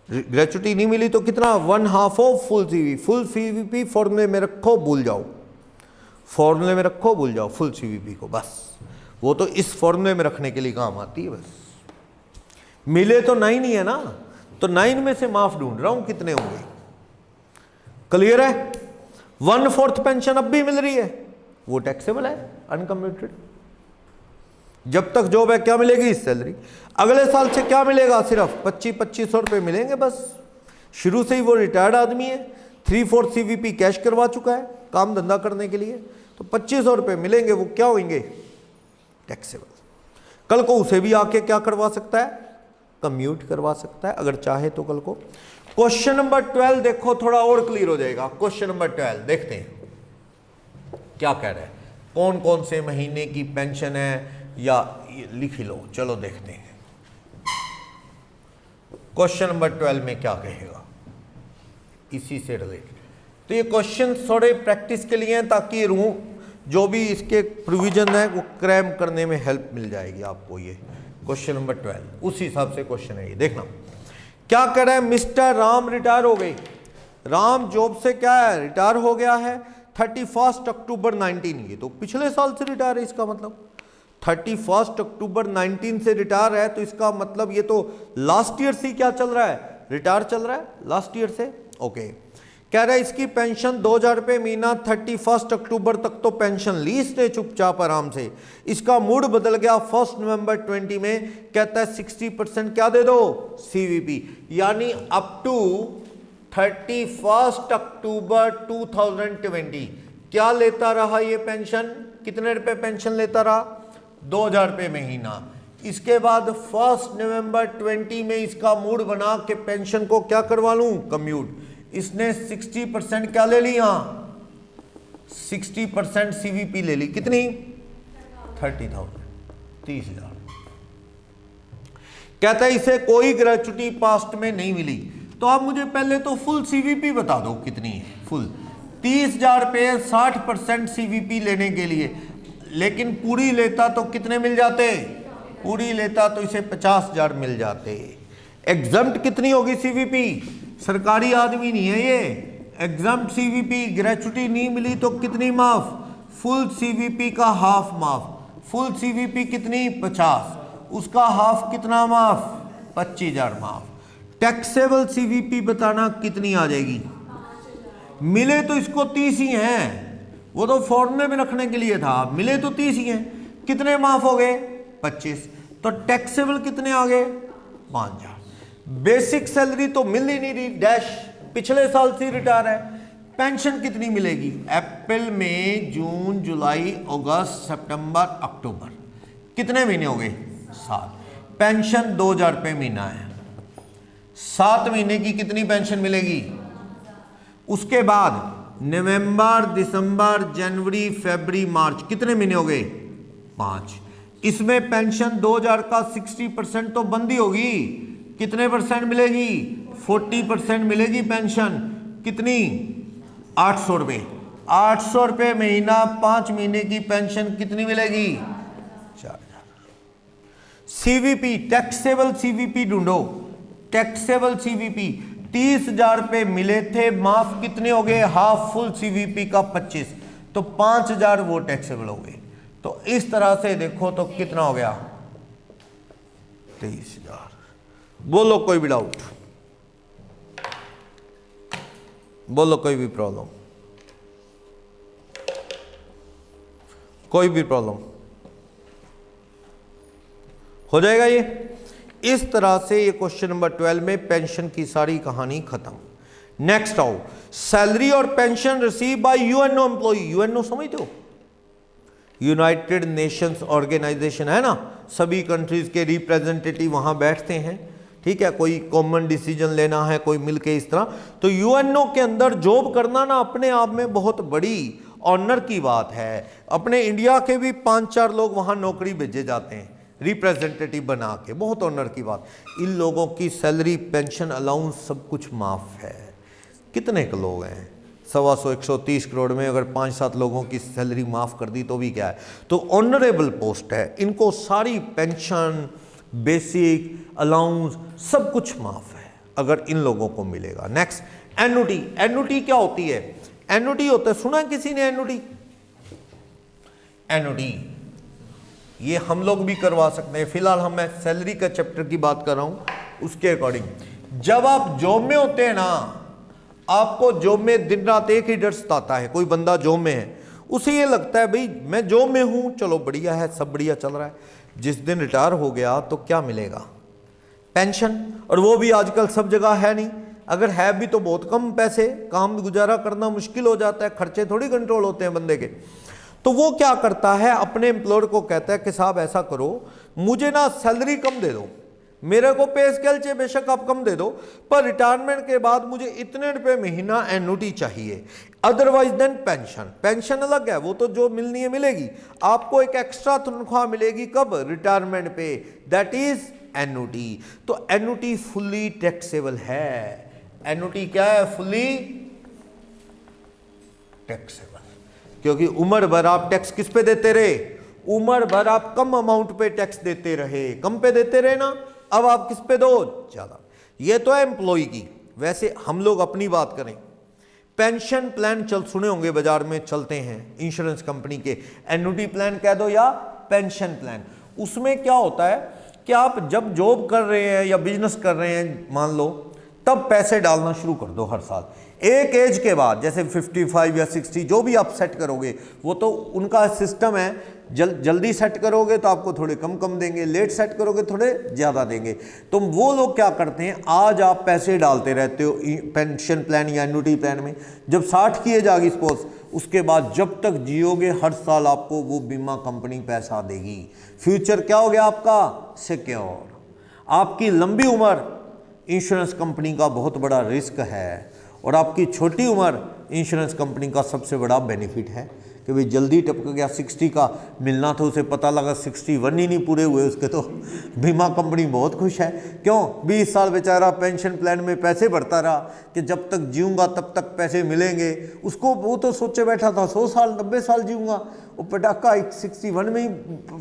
ग्रेचुटी नहीं मिली तो कितना 1/2 of full CVP. Full CVP फॉर्मूले में रखो भूल जाओ, फॉर्मूले में रखो भूल जाओ फुल सीवीपी को, बस वो तो इस फॉर्मूले में रखने के लिए काम आती है बस। मिले तो 9 ही है ना, तो 9 में से माफ ढूंढ रहा हूं कितने होंगे, क्लियर है। 1/4 पेंशन अब भी मिल रही है, वो टैक्सेबल है अनकम्प्यूटेड। जब तक जॉब है क्या मिलेगी सैलरी, अगले साल से क्या मिलेगा सिर्फ 2500 रुपये मिलेंगे बस। शुरू से ही वो रिटायर्ड आदमी है, 3/4 सीवीपी कैश करवा चुका है काम धंधा करने के लिए, तो 2500 रुपये मिलेंगे, वो क्या होंगे टैक्सेबल। कल को उसे भी आके क्या करवा सकता है कम्यूट करवा सकता है अगर चाहे तो कल को। क्वेश्चन नंबर 12 देखो, थोड़ा और क्लियर हो जाएगा। क्वेश्चन नंबर 12 देखते हैं क्या कह रहा है, कौन कौन से महीने की पेंशन है, या लिख लो, चलो देखते हैं क्वेश्चन नंबर 12 में क्या कहेगा इसी से रिलेटेड। तो ये क्वेश्चन थोड़े प्रैक्टिस के लिए हैं, ताकि जो भी इसके प्रोविजन है वो क्रैम करने में हेल्प मिल जाएगी आपको। ये क्वेश्चन नंबर 12 उस हिसाब से क्वेश्चन है ये, देखना क्या कह रहा है। मिस्टर राम रिटायर हो गए, राम जॉब से क्या है रिटायर हो गया है 31 अक्टूबर 19, ये तो पिछले साल से रिटायर है, इसका मतलब 31 अक्टूबर 19 से रिटायर है, तो इसका मतलब ये तो लास्ट ईयर से क्या चल रहा है रिटायर चल रहा है लास्ट ईयर से। ओके, कह रहा है इसकी पेंशन 2000 रुपये महीना 31 अक्टूबर तक तो पेंशन ली इसने चुपचाप आराम से, इसका मूड बदल गया 1 नवंबर 20 में, कहता है 60% क्या दे दो सीवीपी, यानी अप टू 31 अक्टूबर 2020 क्या लेता रहा ये पेंशन, कितने रुपए पेंशन लेता रहा 2000 रुपये महीना। इसके बाद 1 नवंबर 20 में इसका मूड बना कि पेंशन को क्या करवा लूं कम्यूट, इसने 60% क्या ले ली, हाँ 60% सीवीपी ले ली, कितनी 30,000 30,000। कहता है इसे कोई ग्रेचुटी पास्ट में नहीं मिली, तो आप मुझे पहले तो फुल सीवीपी बता दो कितनी है फुल। 30,000 रुपये 60% सीवीपी लेने के लिए, लेकिन पूरी लेता तो कितने मिल जाते, पूरी लेता तो इसे 50,000 मिल जाते। एग्जम्प्ट कितनी होगी सीवीपी, सरकारी आदमी नहीं है ये, एग्जम्प्ट सीवीपी ग्रेचुटी नहीं मिली तो कितनी माफ, फुल सीवीपी का हाफ माफ। फुल सीवीपी कितनी 50, उसका हाफ कितना माफ 25,000 माफ। टैक्सेबल सीवीपी बताना कितनी आ जाएगी, मिले तो इसको 30 ही हैं, वो तो फॉर्मूले में रखने के लिए था, मिले तो 30 ही हैं, कितने माफ हो गए 25, तो टैक्सेबल कितने आ गए 5,000। बेसिक सैलरी तो मिल ही नहीं रही डैश, पिछले साल से रिटायर है। पेंशन कितनी मिलेगी, अप्रैल मई जून जुलाई अगस्त सितंबर अक्टूबर, कितने महीने हो गए 7, पेंशन 2000 रुपये महीना है, 7 महीने की कितनी पेंशन मिलेगी। उसके बाद नवंबर दिसंबर जनवरी फरवरी मार्च कितने महीने हो गए 5। इसमें पेंशन 2000 का 60% तो बंद ही होगी, कितने परसेंट मिलेगी? 40% मिलेगी पेंशन। कितनी? 800 रुपये। 800 रुपये महीना, 5 महीने की पेंशन कितनी मिलेगी? 4000। सीवीपी, टैक्सेबल सीवीपी ढूंढो। टैक्सेबल सीवीपी 30,000 रुपये मिले थे, माफ कितने हो गए? हाफ फुल सीवीपी का 25, तो 5,000 वो टैक्सेबल हो गए। तो इस तरह से देखो तो कितना हो गया? 23,000। बोलो कोई भी डाउट, बोलो कोई भी प्रॉब्लम, कोई भी प्रॉब्लम हो जाएगा ये। इस तरह से ये क्वेश्चन नंबर 12 में पेंशन की सारी कहानी खत्म। नेक्स्ट आओ, सैलरी और pension receive by UNO employee. UNO समझते हो? यूनाइटेड नेशंस ऑर्गेनाइजेशन है ना, सभी कंट्रीज के रिप्रेजेंटेटिव वहां बैठते हैं, ठीक है, कोई कॉमन डिसीजन लेना है, कोई मिलके इस तरह। तो यूएनओ के अंदर जॉब करना ना अपने आप में बहुत बड़ी ऑनर की बात है। अपने इंडिया के भी 5-4 लोग वहां नौकरी भेजे जाते हैं रिप्रेजेंटेटिव बना के, बहुत ऑनर की बात। इन लोगों की सैलरी, पेंशन, अलाउंस सब कुछ माफ है। कितने के लोग हैं? 125 130 करोड़ में अगर 5-7 लोगों की सैलरी माफ कर दी तो भी क्या है? तो ऑनरेबल पोस्ट है, इनको सारी पेंशन, बेसिक अलाउंस सब कुछ माफ है अगर इन लोगों को मिलेगा। Next, annuity. एन्युटी क्या होती है? एन्युटी होता है, सुना किसी ने एन्युटी? एन्युटी ये हम लोग भी करवा सकते हैं। फिलहाल हम मैं सैलरी का चैप्टर की बात कर रहा हूं, उसके अकॉर्डिंग। जब आप जॉब में होते हैं ना, आपको जॉब में दिन रात एक ही डर सताता है। कोई बंदा जॉब में है, उसे ये लगता है भाई मैं जॉब में हूं, चलो बढ़िया है, सब बढ़िया चल रहा है। जिस दिन रिटायर हो गया तो क्या मिलेगा? पेंशन। और वो भी आजकल सब जगह है नहीं, अगर है भी तो बहुत कम पैसे, काम गुजारा करना मुश्किल हो जाता है, खर्चे थोड़ी कंट्रोल होते हैं बंदे के। तो वो क्या करता है, अपने एम्प्लॉयर को कहता है कि साहब ऐसा करो, मुझे ना सैलरी कम दे दो, मेरे को पे स्केल चाहिए बेशक आप कम दे दो, पर रिटायरमेंट के बाद मुझे इतने रुपए महीना एन्युटी चाहिए, अदरवाइज देन पेंशन। पेंशन अलग है, वो तो जो मिलनी है मिलेगी, आपको एक एक्स्ट्रा तनख्वाह मिलेगी कब? रिटायरमेंट पे, दैट इज एन्युटी। तो एन्युटी फुल्ली टैक्सेबल है। एन्युटी क्या है? Fully taxable. क्योंकि उम्र भर आप टैक्स किस पे देते रहे? उम्र भर आप कम अमाउंट पे टैक्स देते रहे, कम पे देते रहे ना, अब आप किस पे दो? ज्यादा। ये तो है एम्प्लॉय की। वैसे हम लोग अपनी बात करें, पेंशन प्लान चल सुने होंगे बाजार में चलते हैं इंश्योरेंस कंपनी के, एन्युटी प्लान कह दो या पेंशन प्लान। उसमें क्या होता है कि आप जब जॉब कर रहे हैं या बिजनेस कर रहे हैं मान लो, तब पैसे डालना शुरू कर दो हर साल। एक एज के बाद जैसे 55 या 60 जो भी आप सेट करोगे, वो तो उनका सिस्टम है, जल्दी सेट करोगे तो आपको थोड़े कम कम देंगे, लेट सेट करोगे थोड़े ज़्यादा देंगे। तो वो लोग क्या करते हैं, आज आप पैसे डालते रहते हो पेंशन प्लान या एन्युटी प्लान में, जब 60 की एज आ गई सपोज, उसके बाद जब तक जियोगे हर साल आपको वो बीमा कंपनी पैसा देगी। फ्यूचर क्या हो गया आपका? सिक्योर। आपकी लंबी उम्र इंश्योरेंस कंपनी का बहुत बड़ा रिस्क है, और आपकी छोटी उम्र इंश्योरेंस कंपनी का सबसे बड़ा बेनिफिट है कि भाई जल्दी टपक गया, 60 का मिलना था उसे पता लगा 61 ही नहीं पूरे हुए उसके, तो बीमा कंपनी बहुत खुश है। क्यों? 20 साल बेचारा पेंशन प्लान में पैसे भरता रहा कि जब तक जीऊँगा तब तक पैसे मिलेंगे उसको। वो तो सोचे बैठा था 100 साल 90 साल जीऊँगा, वो पटाखा 61 में ही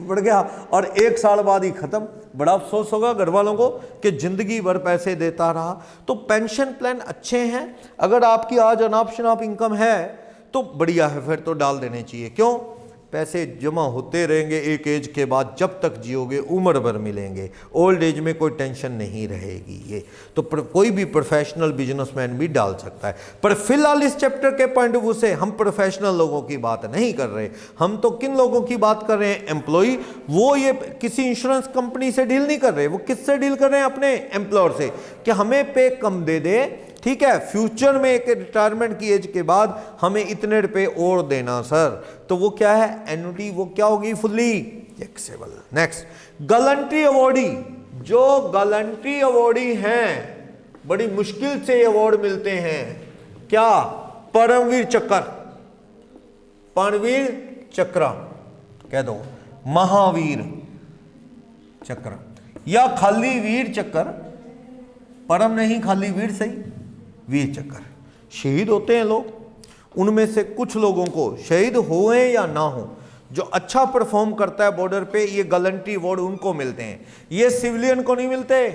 पड़ गया और 1 साल बाद ही ख़त्म। बड़ा अफसोस होगा घर वालों को कि ज़िंदगी भर पैसे देता रहा। तो पेंशन प्लान अच्छे हैं, अगर आपकी आज अन ऑप्शन ऑफ इनकम है तो बढ़िया है, फिर तो डाल देने चाहिए। क्यों? पैसे जमा होते रहेंगे एक एज के बाद, जब तक जियोगे उम्र भर मिलेंगे, ओल्ड एज में कोई टेंशन नहीं रहेगी। ये तो कोई भी प्रोफेशनल बिजनेसमैन भी डाल सकता है। पर फिलहाल इस चैप्टर के पॉइंट ऑफ व्यू से हम प्रोफेशनल लोगों की बात नहीं कर रहे, हम तो किन लोगों की बात कर रहे हैं? एम्प्लॉय। वो ये किसी इंश्योरेंस कंपनी से डील नहीं कर रहे, वो किससे डील कर रहे हैं? अपने एम्प्लॉयर से, कि हमें पे कम दे दे, ठीक है, फ्यूचर में एक रिटायरमेंट की एज के बाद हमें इतने रुपए और देना सर। तो वो क्या है? एन्युटी। वो क्या होगी? Fully taxable. Next, gallantry awardee. जो गैलेंट्री अवॉर्डी हैं, बड़ी मुश्किल से अवार्ड मिलते हैं। क्या? परमवीर चक्र, परमवीर चक्र कह दो, महावीर चक्र या खाली वीर चक्र, परम नहीं खाली वीर सही, वीर चक्र। शहीद होते हैं लोग, उनमें से कुछ लोगों को शहीद हुए या ना हो, जो अच्छा परफॉर्म करता है बॉर्डर पे, ये गैलेंट्री अवार्ड उनको मिलते हैं। ये सिविलियन को नहीं मिलते।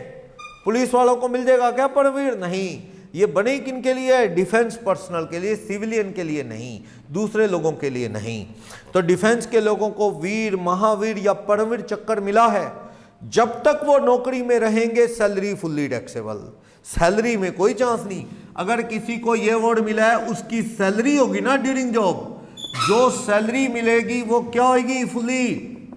पुलिस वालों को मिल जाएगा क्या परमवीर? नहीं, ये बने किन के लिए? डिफेंस पर्सनल के लिए, सिविलियन के लिए नहीं, दूसरे लोगों के लिए नहीं। तो डिफेंस के लोगों को वीर, महावीर या परमवीर चक्कर मिला है। जब तक वो नौकरी में रहेंगे सैलरी फुल्ली टैक्सेबल, सैलरी में कोई चांस नहीं। अगर किसी को ये अवार्ड मिला है, उसकी सैलरी होगी ना ड्यूरिंग जॉब, जो सैलरी मिलेगी वो क्या होगी? फुल्ली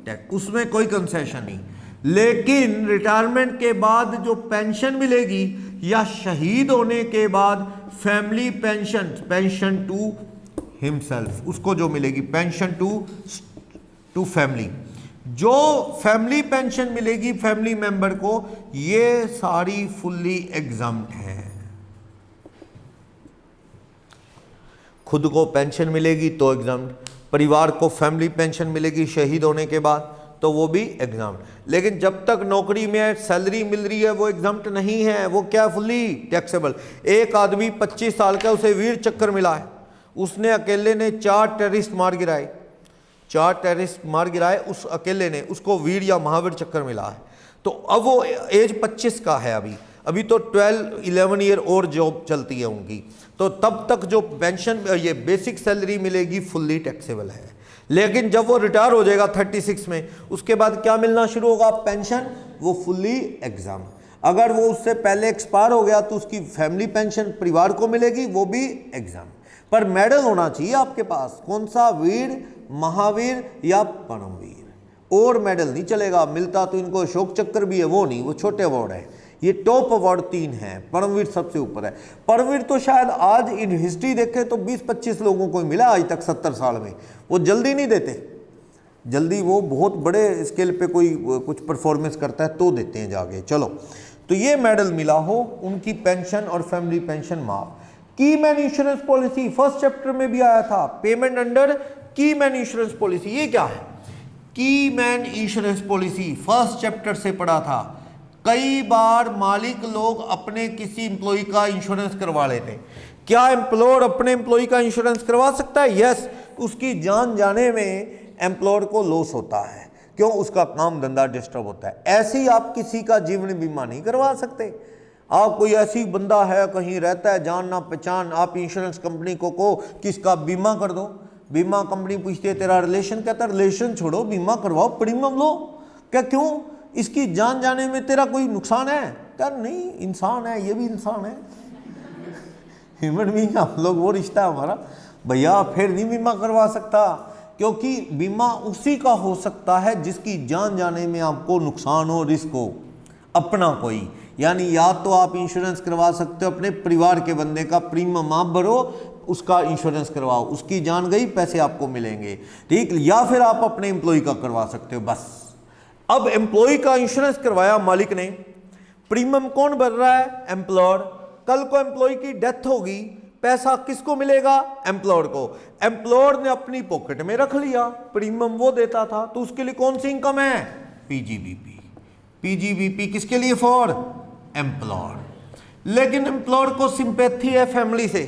टैक्स, उसमें कोई कंसेशन नहीं। लेकिन रिटायरमेंट के बाद जो पेंशन मिलेगी या शहीद होने के बाद family pension, pension to himself, उसको जो मिलेगी पेंशन टू फैमिली, जो फैमिली पेंशन मिलेगी फैमिली मेंबर को, ये सारी फुल्ली एग्जम्प्ट है। खुद को पेंशन मिलेगी तो एग्जम्प्ट, परिवार को फैमिली पेंशन मिलेगी शहीद होने के बाद तो वो भी एग्जम्प्ट। लेकिन जब तक नौकरी में सैलरी मिल रही है वो एग्जम्प्ट नहीं है, वो क्या? Fully taxable. एक आदमी 25 साल का, उसे वीर चक्र मिला है, उसने अकेले ने 4 टेररिस्ट मार गिराए, 4 टेररिस्ट मार गिराए उस अकेले ने, उसको वीर या महावीर चक्र मिला है। तो अब वो एज 25 का है, अभी तो 12-11 ईयर और जॉब चलती है उनकी, तो तब तक जो पेंशन, ये बेसिक सैलरी मिलेगी फुल्ली टैक्सेबल है। लेकिन जब वो रिटायर हो जाएगा 36 में, उसके बाद क्या मिलना शुरू होगा? पेंशन, वो फुल्ली एग्जाम। अगर वो उससे पहले एक्सपायर हो गया तो उसकी फैमिली पेंशन परिवार को मिलेगी, वो भी एग्जाम। पर मेडल होना चाहिए आपके पास, कौन सा? वीर, महावीर या परमवीर। और मेडल नहीं चलेगा, मिलता तो इनको अशोक चक्र भी है, वो नहीं, वो छोटे अवार्ड है। ये टॉप अवार्ड 3 हैं, परमवीर सबसे ऊपर है। परमवीर तो शायद आज इन हिस्ट्री देखें तो 20-25 लोगों को मिला आज तक 70 साल में, वो जल्दी नहीं देते, जल्दी वो बहुत बड़े स्केल पे कोई कुछ परफॉर्मेंस करता है तो देते हैं जाके। चलो, तो ये मेडल मिला हो, उनकी पेंशन और फैमिली पेंशन माफ। की man insurance policy first chapter में भी आया था, पेमेंट अंडर की मैन इंश्योरेंस पॉलिसी। ये क्या है? की man insurance policy first chapter से पढ़ा था। कई बार मालिक लोग अपने किसी एम्प्लॉय का इंश्योरेंस करवा लेते हैं। क्या एम्प्लॉयर अपने एम्प्लॉय का इंश्योरेंस करवा सकता है? यस। उसकी जान जाने में एम्प्लॉयर को लॉस होता है, क्यों? उसका काम धंधा डिस्टर्ब होता है। ऐसे ही आप किसी का जीवन बीमा नहीं करवा सकते। आप कोई ऐसी बंदा है, कहीं रहता है, जान ना पहचान, आप इंश्योरेंस कंपनी को कहो कि इसका बीमा कर दो, बीमा कंपनी पूछती है तेरा रिलेशन, कहता है रिलेशन छोड़ो, बीमा करवाओ, प्रीमियम लो। क्या? क्यों? इसकी जान जाने में तेरा कोई नुकसान है? क्या? नहीं, इंसान है, ये भी इंसान है, ह्यूमन बीइंग हम लोग, वो रिश्ता है हमारा। भैया फिर नहीं बीमा करवा सकता, क्योंकि बीमा उसी का हो सकता है जिसकी जान जाने में आपको नुकसान हो, रिस्क हो, अपना कोई। यानी या तो आप इंश्योरेंस करवा सकते हो अपने परिवार के बंदे का, प्रीमियम आप भरो, उसका इंश्योरेंस करवाओ, उसकी जान गई, पैसे आपको मिलेंगे, ठीक। या फिर आप अपने एम्प्लॉय का करवा सकते हो, बस। अब एम्प्लॉय का इंश्योरेंस करवाया मालिक ने, प्रीमियम कौन भर रहा है? एम्प्लॉयर। कल को एम्प्लॉय की डेथ होगी, पैसा किसको मिलेगा? एम्प्लॉयर को। एम्प्लॉयर ने अपनी पॉकेट में रख लिया, प्रीमियम वो देता था, तो उसके लिए कौन सी इनकम है? पीजीबीपी। पीजीबीपी किसके लिए? For employer. लेकिन एम्प्लॉयर को सिंपैथी है फैमिली से,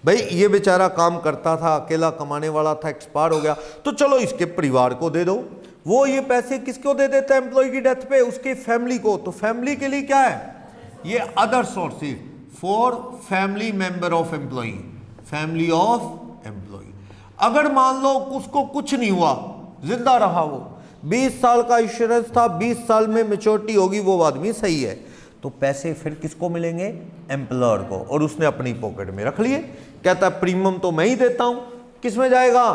भाई ये बेचारा काम करता था, अकेला कमाने वाला था, एक्सपायर हो गया, तो चलो इसके परिवार को दे दो। वो ये पैसे किसको दे देता है एम्प्लॉय की डेथ पे? उसके फैमिली को। तो फैमिली के लिए क्या है? ये other sources for family member of employ, family of employ. अगर मान लो उसको कुछ नहीं हुआ, जिंदा रहा, वो 20 साल का इंश्योरेंस था, 20 साल में मैच्योरिटी होगी, वो आदमी सही है, तो पैसे फिर किसको मिलेंगे? एम्प्लॉयर को। और उसने अपनी पॉकेट में रख लिए, कहता है प्रीमियम तो मैं ही देता हूं, किस में जाएगा?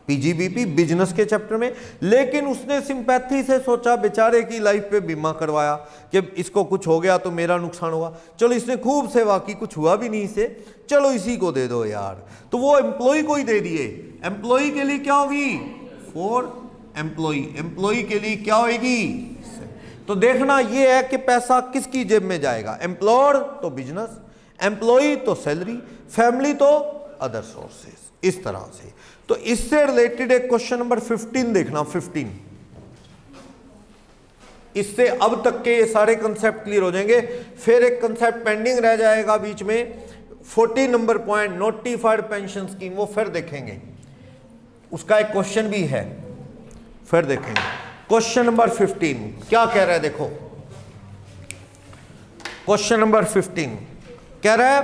पीजीबीपी, बिजनेस के चैप्टर में। लेकिन उसने सिंपैथी से सोचा, बेचारे की लाइफ पे बीमा करवाया कि इसको कुछ हो गया तो मेरा नुकसान होगा, चलो इसने खूब सेवा की, कुछ हुआ भी नहीं इसे, चलो इसी को दे दो यार, तो वो एम्प्लॉय को ही दे दिए। एम्प्लॉय के लिए क्या होगी? For employ. एम्प्लॉय के लिए क्या होगी? तो देखना ये है कि पैसा किसकी जेब में जाएगा? एम्प्लॉयर तो बिजनेस, एम्प्लॉय तो सैलरी, फैमिली तो अदर सोर्सेस, इस तरह से। तो इससे रिलेटेड एक क्वेश्चन नंबर 15 देखना, 15। इससे अब तक के ये सारे कंसेप्ट क्लियर हो जाएंगे। फिर एक कंसेप्ट पेंडिंग रह जाएगा बीच में, 14 number point notified pension scheme, वो फिर देखेंगे, उसका एक क्वेश्चन भी है, फिर देखेंगे। क्वेश्चन नंबर 15 क्या कह रहा है, देखो क्वेश्चन नंबर 15 कह रहा है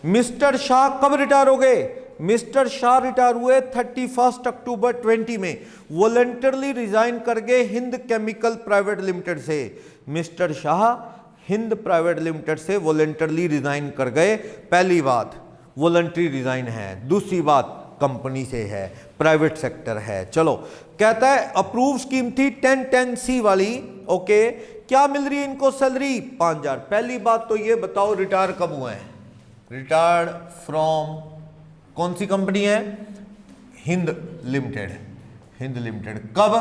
मिस्टर शाह कब रिटायर हो गए? मिस्टर शाह रिटायर हुए 31 अक्टूबर 20 में, वॉलंटरली रिजाइन कर गए हिंद केमिकल प्राइवेट लिमिटेड से। Mister Shah Hind private limited से वॉलंटरली रिजाइन कर गए। पहली बात वॉलंटरी रिजाइन है, दूसरी बात कंपनी से है, प्राइवेट सेक्टर है। चलो कहता है अप्रूव स्कीम थी 1010C वाली, ओके। क्या मिल रही है इनको सैलरी? 5000। पहली बात तो ये बताओ रिटायर कब हुए हैं? रिटायर्ड फ्रॉम कौन सी कंपनी है? हिंद लिमिटेड। हिंद लिमिटेड कब?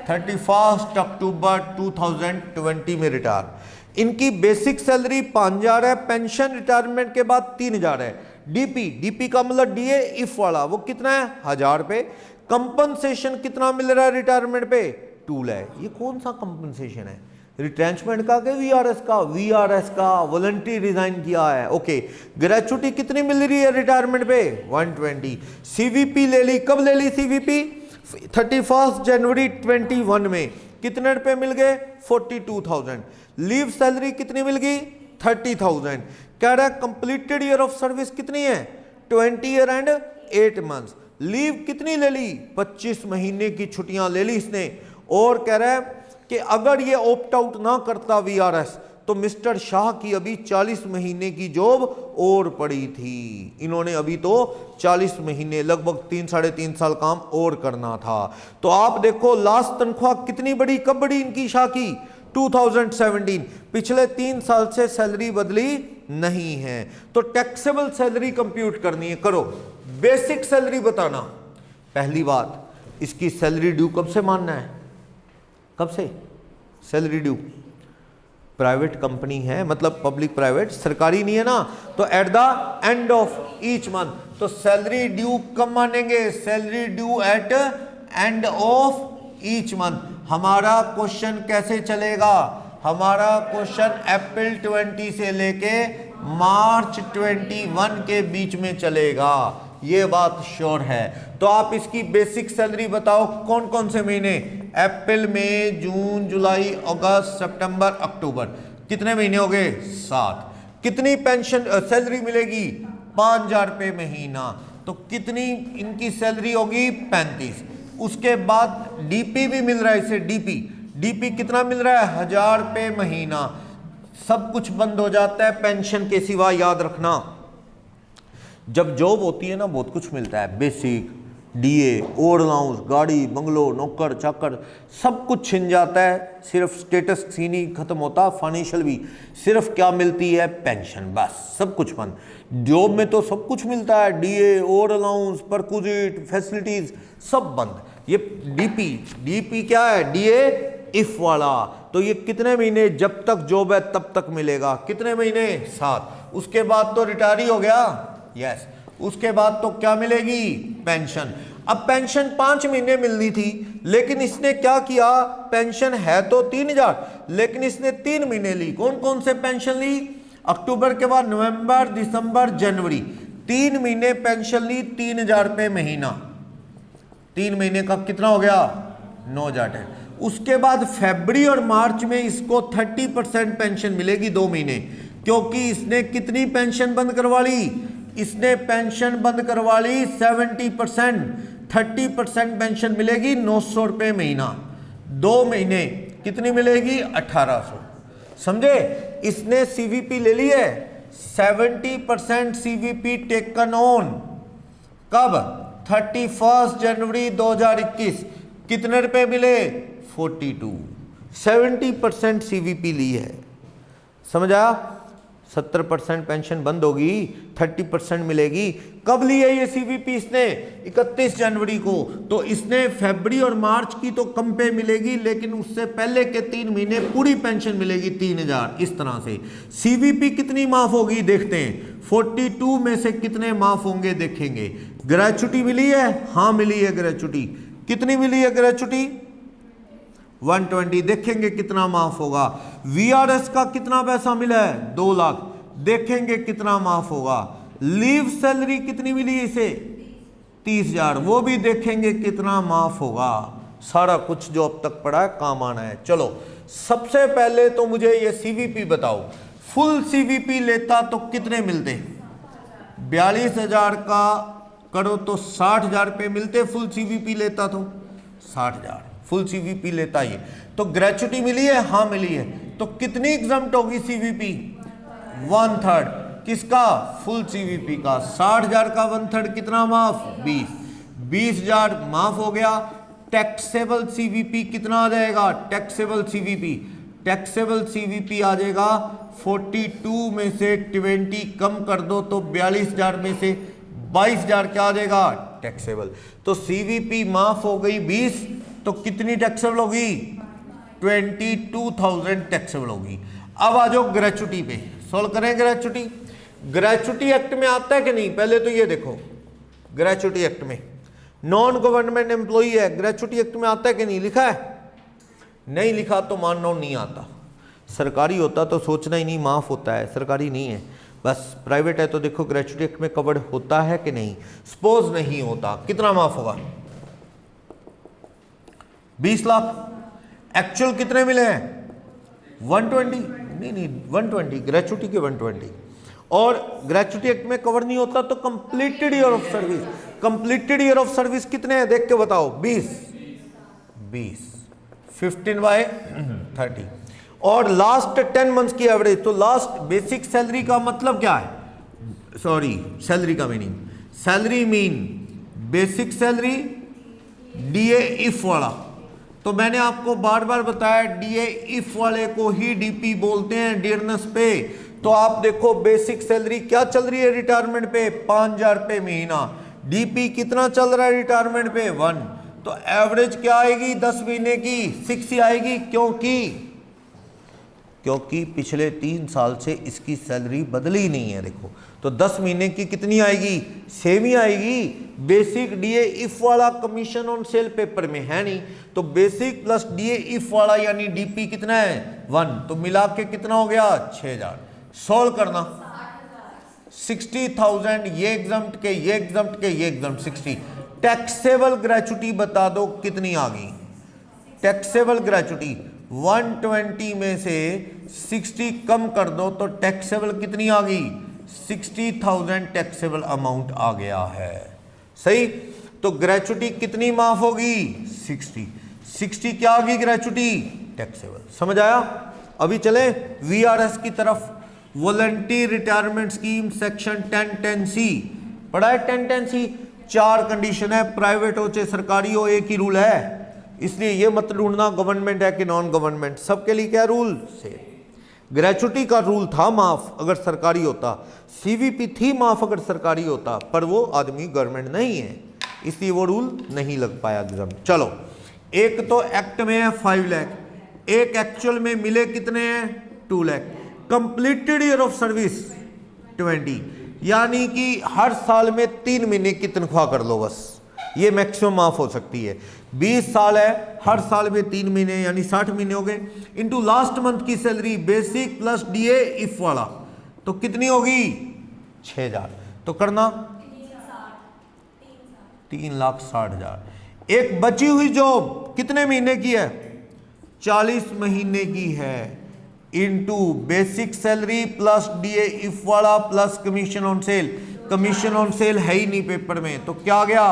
31 अक्टूबर 2020 में रिटायर। इनकी बेसिक सैलरी 5000 है, पेंशन रिटायरमेंट के बाद 3000 है। डीपी का मतलब डीए इफ वाला, वो कितना है? 1000 पे। कंपनसेशन कितना मिल रहा है रिटायरमेंट पे? 2 लाख। ये कौन सा कंपनसेशन है? रिट्रेंचमेंट का? वीआरएस का? वीआरएस का वॉलंटरी रिजाइन किया है, ओके। ग्रेचुटी कितनी मिल रही है रिटायरमेंट पे? 120। सीवीपी ले ली, कब ले ली सीवीपी? 31 जनवरी 21 में। कितने रुपए मिल गए? 42,000। लीव सैलरी कितनी मिल गई? 30,000। कह रहा है कंप्लीटेड ईयर ऑफ सर्विस कितनी है? 20 ईयर एंड 8 मंथ्स। लीव कितनी ले ली? 25 महीने की छुट्टियां ले ली इसने। और कह रहा है कि अगर ये ऑप्ट आउट ना करता वीआरएस तो मिस्टर शाह की अभी 40 महीने की जॉब और पड़ी थी। इन्होंने अभी तो 40 महीने, लगभग 3 साढ़े 3 साल काम और करना था। तो आप देखो लास्ट तनख्वाह कितनी बड़ी, कब बड़ी इनकी शाह की? 2017। पिछले 3 साल से सैलरी बदली नहीं है। तो टैक्सेबल सैलरी कंप्यूट करनी है, करो। बेसिक सैलरी बताना। पहली बात, इसकी सैलरी ड्यू कब से मानना है? कब से सैलरी ड्यू? प्राइवेट कंपनी है, मतलब पब्लिक प्राइवेट, सरकारी नहीं है ना, तो eight the end of each month. तो सैलरी ड्यू कब मानेंगे? Salary due eight and of each month. हमारा क्वेश्चन कैसे चलेगा? हमारा क्वेश्चन अप्रैल 20 से लेके मार्च 21 के बीच में चलेगा, ये बात श्योर है। तो आप इसकी बेसिक सैलरी बताओ, कौन कौन से महीने? अप्रैल, मई, जून, जुलाई, अगस्त, सितंबर, अक्टूबर। कितने महीने हो गए? 7। कितनी पेंशन सैलरी मिलेगी? 5000 रुपये महीना। तो कितनी इनकी सैलरी होगी? 35। उसके बाद डीपी भी मिल रहा है इसे, डीपी कितना मिल रहा है? 1000 रुपये महीना। सब कुछ बंद हो जाता है पेंशन के सिवा, याद रखना। जब जॉब होती है ना बहुत कुछ मिलता है, बेसिक, डीए, ओवर अलाउंस, गाड़ी, बंगलो, नौकर चाकर, सब कुछ छिन जाता है। सिर्फ स्टेटस सीन ही खत्म होता, फाइनेंशियल भी। सिर्फ क्या मिलती है? पेंशन, बस। सब कुछ बंद। जॉब में तो सब कुछ मिलता है, DA, over allowance, perquisite, facilities, सब बंद। ये डीपी क्या है? डीए इफ वाला। तो ये कितने महीने? जब तक जॉब है तब तक मिलेगा। कितने महीने? 7। उसके बाद तो रिटायर ही हो गया, यस। उसके बाद तो क्या मिलेगी? पेंशन। अब पेंशन 5 महीने मिलनी थी, लेकिन इसने क्या किया? पेंशन है तो 3000, लेकिन इसने 3 महीने ली। कौन कौन से पेंशन ली? अक्टूबर के बाद नवंबर, दिसंबर, जनवरी, 3 महीने पेंशन ली, 3000 रुपये महीना। 3 महीने का कितना हो गया? 9000 है। उसके बाद फरवरी और मार्च में इसको 30% पेंशन मिलेगी 2 महीने, क्योंकि इसने कितनी पेंशन बंद करवा ली? इसने पेंशन बंद करवा ली 70%। 30% पेंशन मिलेगी 900 रुपये महीना। 2 महीने कितनी मिलेगी? 1800। समझे? इसने सीवीपी ले ली है, 70% सीवीपी टेकन ऑन। कब? 31 जनवरी 2021। कितने रुपए मिले? 42। 70% सीवीपी ली है, समझ आया? 70% पेंशन बंद होगी, 30% मिलेगी। कब ली है ये सीवीपी इसने? 31 जनवरी को। तो इसने फरवरी और मार्च की तो कम पे मिलेगी, लेकिन उससे पहले के 3 महीने पूरी पेंशन मिलेगी 3000। इस तरह से सीवीपी कितनी माफ होगी देखते हैं। 42 में से कितने माफ होंगे देखेंगे। ग्रेचुटी मिली है, हाँ मिली है ग्रेचुटी। कितनी मिली है ग्रेचुटी? 120। देखेंगे कितना माफ होगा। वीआरएस का कितना पैसा मिला है? 2 लाख। देखेंगे कितना माफ होगा। लीव सैलरी कितनी मिली इसे? 30,000। वो भी देखेंगे कितना माफ होगा। सारा कुछ जो अब तक पड़ा है काम आना है। चलो सबसे पहले तो मुझे ये सीवीपी बताओ। फुल सीवीपी लेता तो कितने मिलते? 42,000 का करो तो 60,000 रुपये मिलते। फुल सीवीपी लेता तो 60,000 फुल सीवीपी लेता ये। तो ग्रेचुटी मिली है, हाँ मिली है। तो कितनी एग्जम्प्ट होगी सीवीपी? 1/3। किसका? फुल सीवीपी का। 60,000 का 1/3 कितना माफ? 20। 20,000 माफ हो गया। टैक्सेबल सीवीपी कितना आ जाएगा? टैक्सेबल सीवीपी आ जाएगा 42 में से 20 कम कर दो तो 42,000 में से 22,000 क्या आ जाएगा? टैक्सेबल। तो सीवीपी माफ हो गई 20, तो कितनी टैक्सेबल होगी? 22,000 टैक्सेबल होगी। अब आ जाओ ग्रेचुटी पे, सोल्व करें ग्रेचुटी। ग्रेचुटी एक्ट में आता है कि नहीं? पहले तो ये देखो, ग्रेचुटी एक्ट में नॉन गवर्नमेंट एम्प्लॉई है, ग्रेचुटी एक्ट में आता है कि नहीं? लिखा है? नहीं लिखा तो मान लो नहीं आता। सरकारी होता तो सोचना ही नहीं, माफ होता है। सरकारी नहीं है, बस प्राइवेट है। तो देखो ग्रेचुटी एक्ट में कवर्ड होता है कि नहीं। सपोज नहीं होता, कितना माफ होगा? 20 लाख। एक्चुअल कितने मिले हैं? 120। नहीं 120, ग्रेचुटी के 120। और ग्रेचुटी एक्ट में कवर नहीं होता तो completed year of service. Completed year of service कितने हैं देख के बताओ? 20 15/30। और लास्ट 10 मंथ्स की एवरेज। तो लास्ट बेसिक सैलरी का मतलब क्या है? सॉरी, सैलरी का meaning, salary mean basic salary DA if वाला। तो मैंने आपको बार बार बताया डीए इफ वाले को ही डीपी बोलते हैं, डियरनेस पे। तो आप देखो बेसिक सैलरी क्या चल रही है रिटायरमेंट पे? 5,000 रुपये महीना। डीपी कितना चल रहा है रिटायरमेंट पे? 1। तो एवरेज क्या आएगी 10 महीने की? 60 आएगी। क्योंकि पिछले 3 साल से इसकी सैलरी बदली नहीं है। देखो तो 10 महीने की कितनी आएगी? सेम ही आएगी। बेसिक डीए इफ वाला कमीशन ऑन सेल पेपर में है नहीं, तो बेसिक प्लस डीए इफ वाला यानी डीपी कितना है? 1। तो मिला के कितना हो गया? 6,000। सॉल्व करना। 60,000 ये एग्जम्प्ट के, ये एग्जम्प्ट के, ये एग्जम्प्ट 60। टैक्सेबल ग्रेचुटी बता दो कितनी आ गई? टैक्सेबल ग्रेचुटी 120 में से 60 कम कर दो तो टैक्सेबल कितनी आ गई? 60,000 टैक्सेबल अमाउंट आ गया है। सही। तो ग्रेचुटी कितनी माफ होगी? 60 क्या आ गई ग्रेचुटी? टैक्सेबल। समझ आया? अभी चले वीआरएस की तरफ। Volunteer retirement scheme section 1010C पढ़ा है। 1010C 4 कंडीशन है, प्राइवेट हो चाहे सरकारी हो, एक ही रूल है। इसलिए ये मत ढूंढना गवर्नमेंट है कि नॉन गवर्नमेंट, सबके लिए क्या रूल से। ग्रेचुटी का रूल था माफ अगर सरकारी होता, सीवीपी थी माफ अगर सरकारी होता, पर वो आदमी गवर्नमेंट नहीं है इसलिए वो रूल नहीं लग पाया एग्जाम। चलो, एक तो एक्ट में है 5 लाख, एक एक्चुअल में मिले कितने हैं? 2 lakh. Completed year of service 20, यानी कि हर साल में 3 महीने की तनख्वाह कर लो बस, ये मैक्सिमम माफ हो सकती है। 20 साल है, हर साल में 3 महीने यानी 60 महीने हो गए। इनटू लास्ट मंथ की salary basic plus DA if वाला तो कितनी होगी? 6,000। तो करना 3,60,000। एक बची हुई जॉब कितने महीने की है? 40 महीने की है। Into basic salary plus DA if वाला plus commission on sale. Commission on sale है ही नहीं पेपर में, तो क्या आ गया?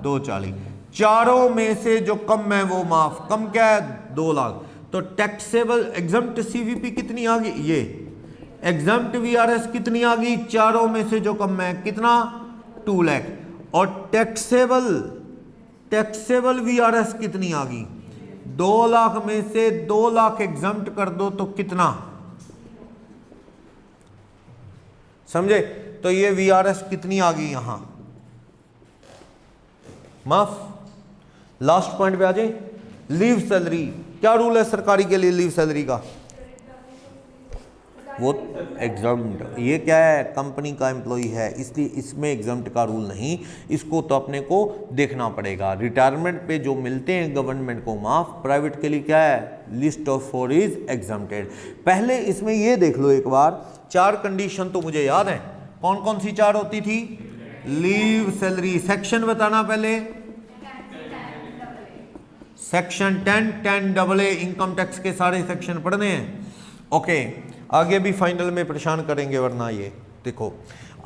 240। चारों में से जो कम है वो माफ। कम क्या है? 2 लाख। तो टैक्सेबल एग्जम्प्ट सीवीपी कितनी आ गई? ये एग्जम्प्ट वीआरएस कितनी आ गई? चारों में से जो कम है कितना? 2 लाख। और टैक्सेबल वीआरएस कितनी आ गई? 2 लाख में से 2 लाख एग्जम्प्ट कर दो तो कितना? समझे? तो ये वीआरएस कितनी आ गई यहां? माफ। लास्ट पॉइंट पे आ जाए, लीव सैलरी। क्या रूल है सरकारी के लिए लीव सैलरी का? वो एग्जाम्ड, ये क्या है, कंपनी का एम्प्लॉई है, इसलिए इसमें एग्जाम्ड का रूल नहीं, इसको तो अपने को देखना पड़ेगा। रिटायरमेंट पे जो मिलते हैं गवर्नमेंट को माफ, प्राइवेट के लिए क्या है, लिस्ट ऑफ 4 इज एग्जाम्प्टेड। पहले इसमें ये देख लो एक बार, 4 कंडीशन तो मुझे याद है, कौन कौन सी 4 होती थी, लीव, सैलरी, सेक्शन बताना पहले, सेक्शन 10A इनकम टैक्स के सारे सेक्शन पढ़ने हैं। ओके, आगे भी फाइनल में परेशान करेंगे वरना ये देखो,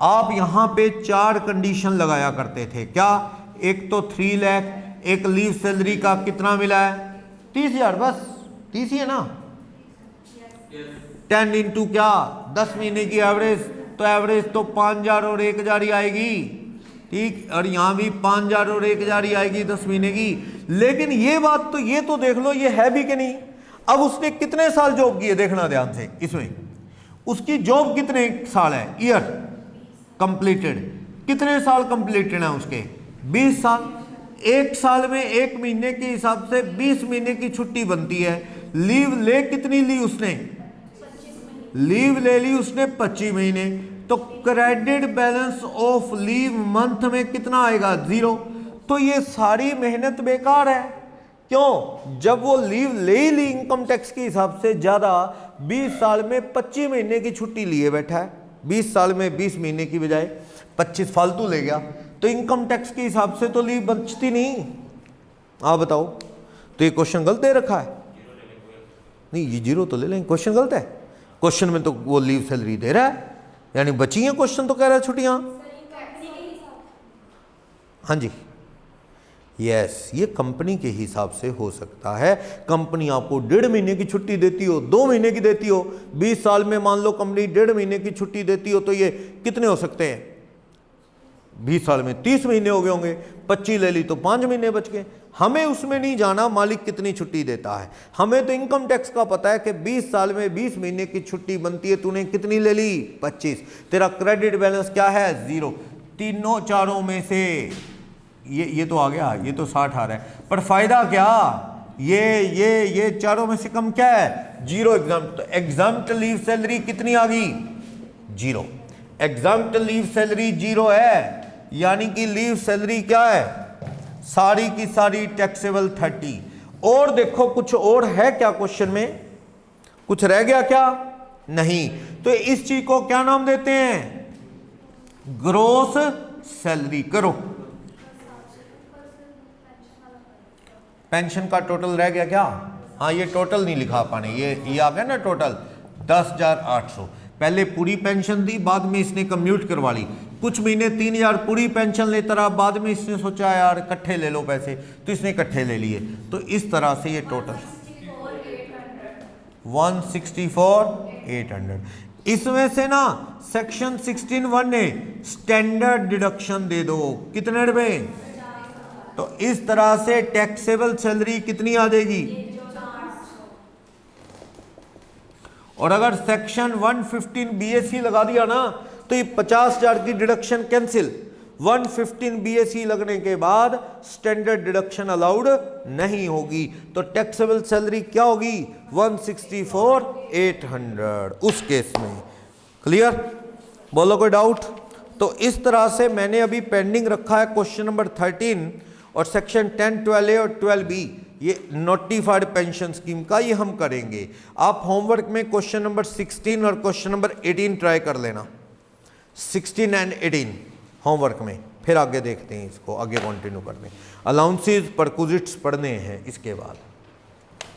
आप यहां पे 4 कंडीशन लगाया करते थे, क्या, एक तो 3 लाख, एक लीव सैलरी का कितना मिला है 30,000, बस 30 ही है ना, 10 इंटू क्या 10 महीने की एवरेज, तो एवरेज तो 5,000 और 1,000 ही आएगी, ठीक, और यहां भी 5,000 और 1,000 ही आएगी 10 महीने की। लेकिन ये बात तो, ये तो देख लो ये है भी कि नहीं। अब उसने कितने साल जॉब की है देखना ध्यान से, इसमें उसकी जॉब कितने साल है, ईयर कंप्लीटेड, कितने साल कंप्लीटेड है उसके, 20 साल। एक साल में 1 महीने के हिसाब से 20 महीने की छुट्टी बनती है। लीव ले कितनी ली उसने, लीव ले ली उसने 25 महीने, तो credit balance of leave month में कितना आएगा, 0। तो ये सारी मेहनत बेकार है, क्यों, जब वो लीव ले ही ली इनकम टैक्स के हिसाब से ज्यादा, 20 साल में 25 महीने की छुट्टी लिए बैठा है, 20 साल में 20 महीने की बजाय 25 फालतू ले गया, तो इनकम टैक्स के हिसाब से तो लीव बचती नहीं। आप बताओ, तो ये क्वेश्चन गलत दे रखा है, नहीं ये 0 तो ले लेंगे, क्वेश्चन गलत है, क्वेश्चन में तो वो लीव सैलरी दे रहा है, यानी बची है, क्वेश्चन तो कह रहा है छुट्टियां। हाँ जी, यस, ये कंपनी के हिसाब से हो सकता है। कंपनी आपको 1.5 महीने की छुट्टी देती हो, 2 महीने की देती हो, 20 साल में मान लो कंपनी 1.5 महीने की छुट्टी देती हो, तो ये कितने हो सकते हैं, 20 साल में 30 महीने हो गए होंगे, 25 ले ली तो 5 महीने बच गए। हमें उसमें नहीं जाना मालिक कितनी छुट्टी देता है, हमें तो इनकम टैक्स का पता है कि 20 साल में 20 महीने की छुट्टी बनती है, तूने कितनी ले ली 25, तेरा क्रेडिट बैलेंस क्या है 0। तीनों चारों में से ये तो आ गया, ये तो 60 आ रहा है, पर फायदा क्या, ये चारों में से कम क्या है 0 एग्जाम्प्ट। तो एग्जाम्प्ट लीव सैलरी कितनी आ गई 0, एग्जाम्प्ट लीव सैलरी 0 है, यानी कि लीव सैलरी क्या है सारी की सारी टैक्सेबल 30। और देखो कुछ और है क्या क्वेश्चन में, कुछ रह गया क्या, नहीं, तो इस चीज को क्या नाम देते हैं, ग्रोस सैलरी। करो, पेंशन का टोटल रह गया क्या, हाँ ये टोटल नहीं लिखा पाने, ये आ गया ना टोटल 10,800। पहले पूरी पेंशन दी, बाद में इसने कम्यूट करवा ली, कुछ महीने 3,000 पूरी पेंशन लेता रहा, बाद में इसने सोचा यार इकट्ठे ले लो पैसे, तो इसने इकट्ठे ले लिए। तो इस तरह से ये टोटल 164,800। इसमें से ना सेक्शन 16(1) ने स्टैंडर्ड डिडक्शन दे दो, कितने रुपए, तो इस तरह से टैक्सेबल सैलरी कितनी आ जाएगी। और अगर सेक्शन 115 BSc लगा दिया ना, तो ये 50,000 की डिडक्शन कैंसिल, 115 BSc लगने के बाद स्टैंडर्ड डिडक्शन अलाउड नहीं होगी, तो टैक्सेबल सैलरी क्या होगी 164,800 उस केस में। क्लियर, बोलो कोई डाउट। तो इस तरह से मैंने अभी पेंडिंग रखा है क्वेश्चन नंबर 13 और सेक्शन 10, 12A और 12B, ये नोटिफाइड पेंशन स्कीम का ये हम करेंगे। आप होमवर्क में क्वेश्चन नंबर 16 और क्वेश्चन नंबर 18 ट्राई कर लेना, 16 एंड 18 होमवर्क में, फिर आगे देखते हैं इसको, आगे कंटिन्यू करने। अलाउंसेस परक्विजिट्स पढ़ने हैं इसके बाद।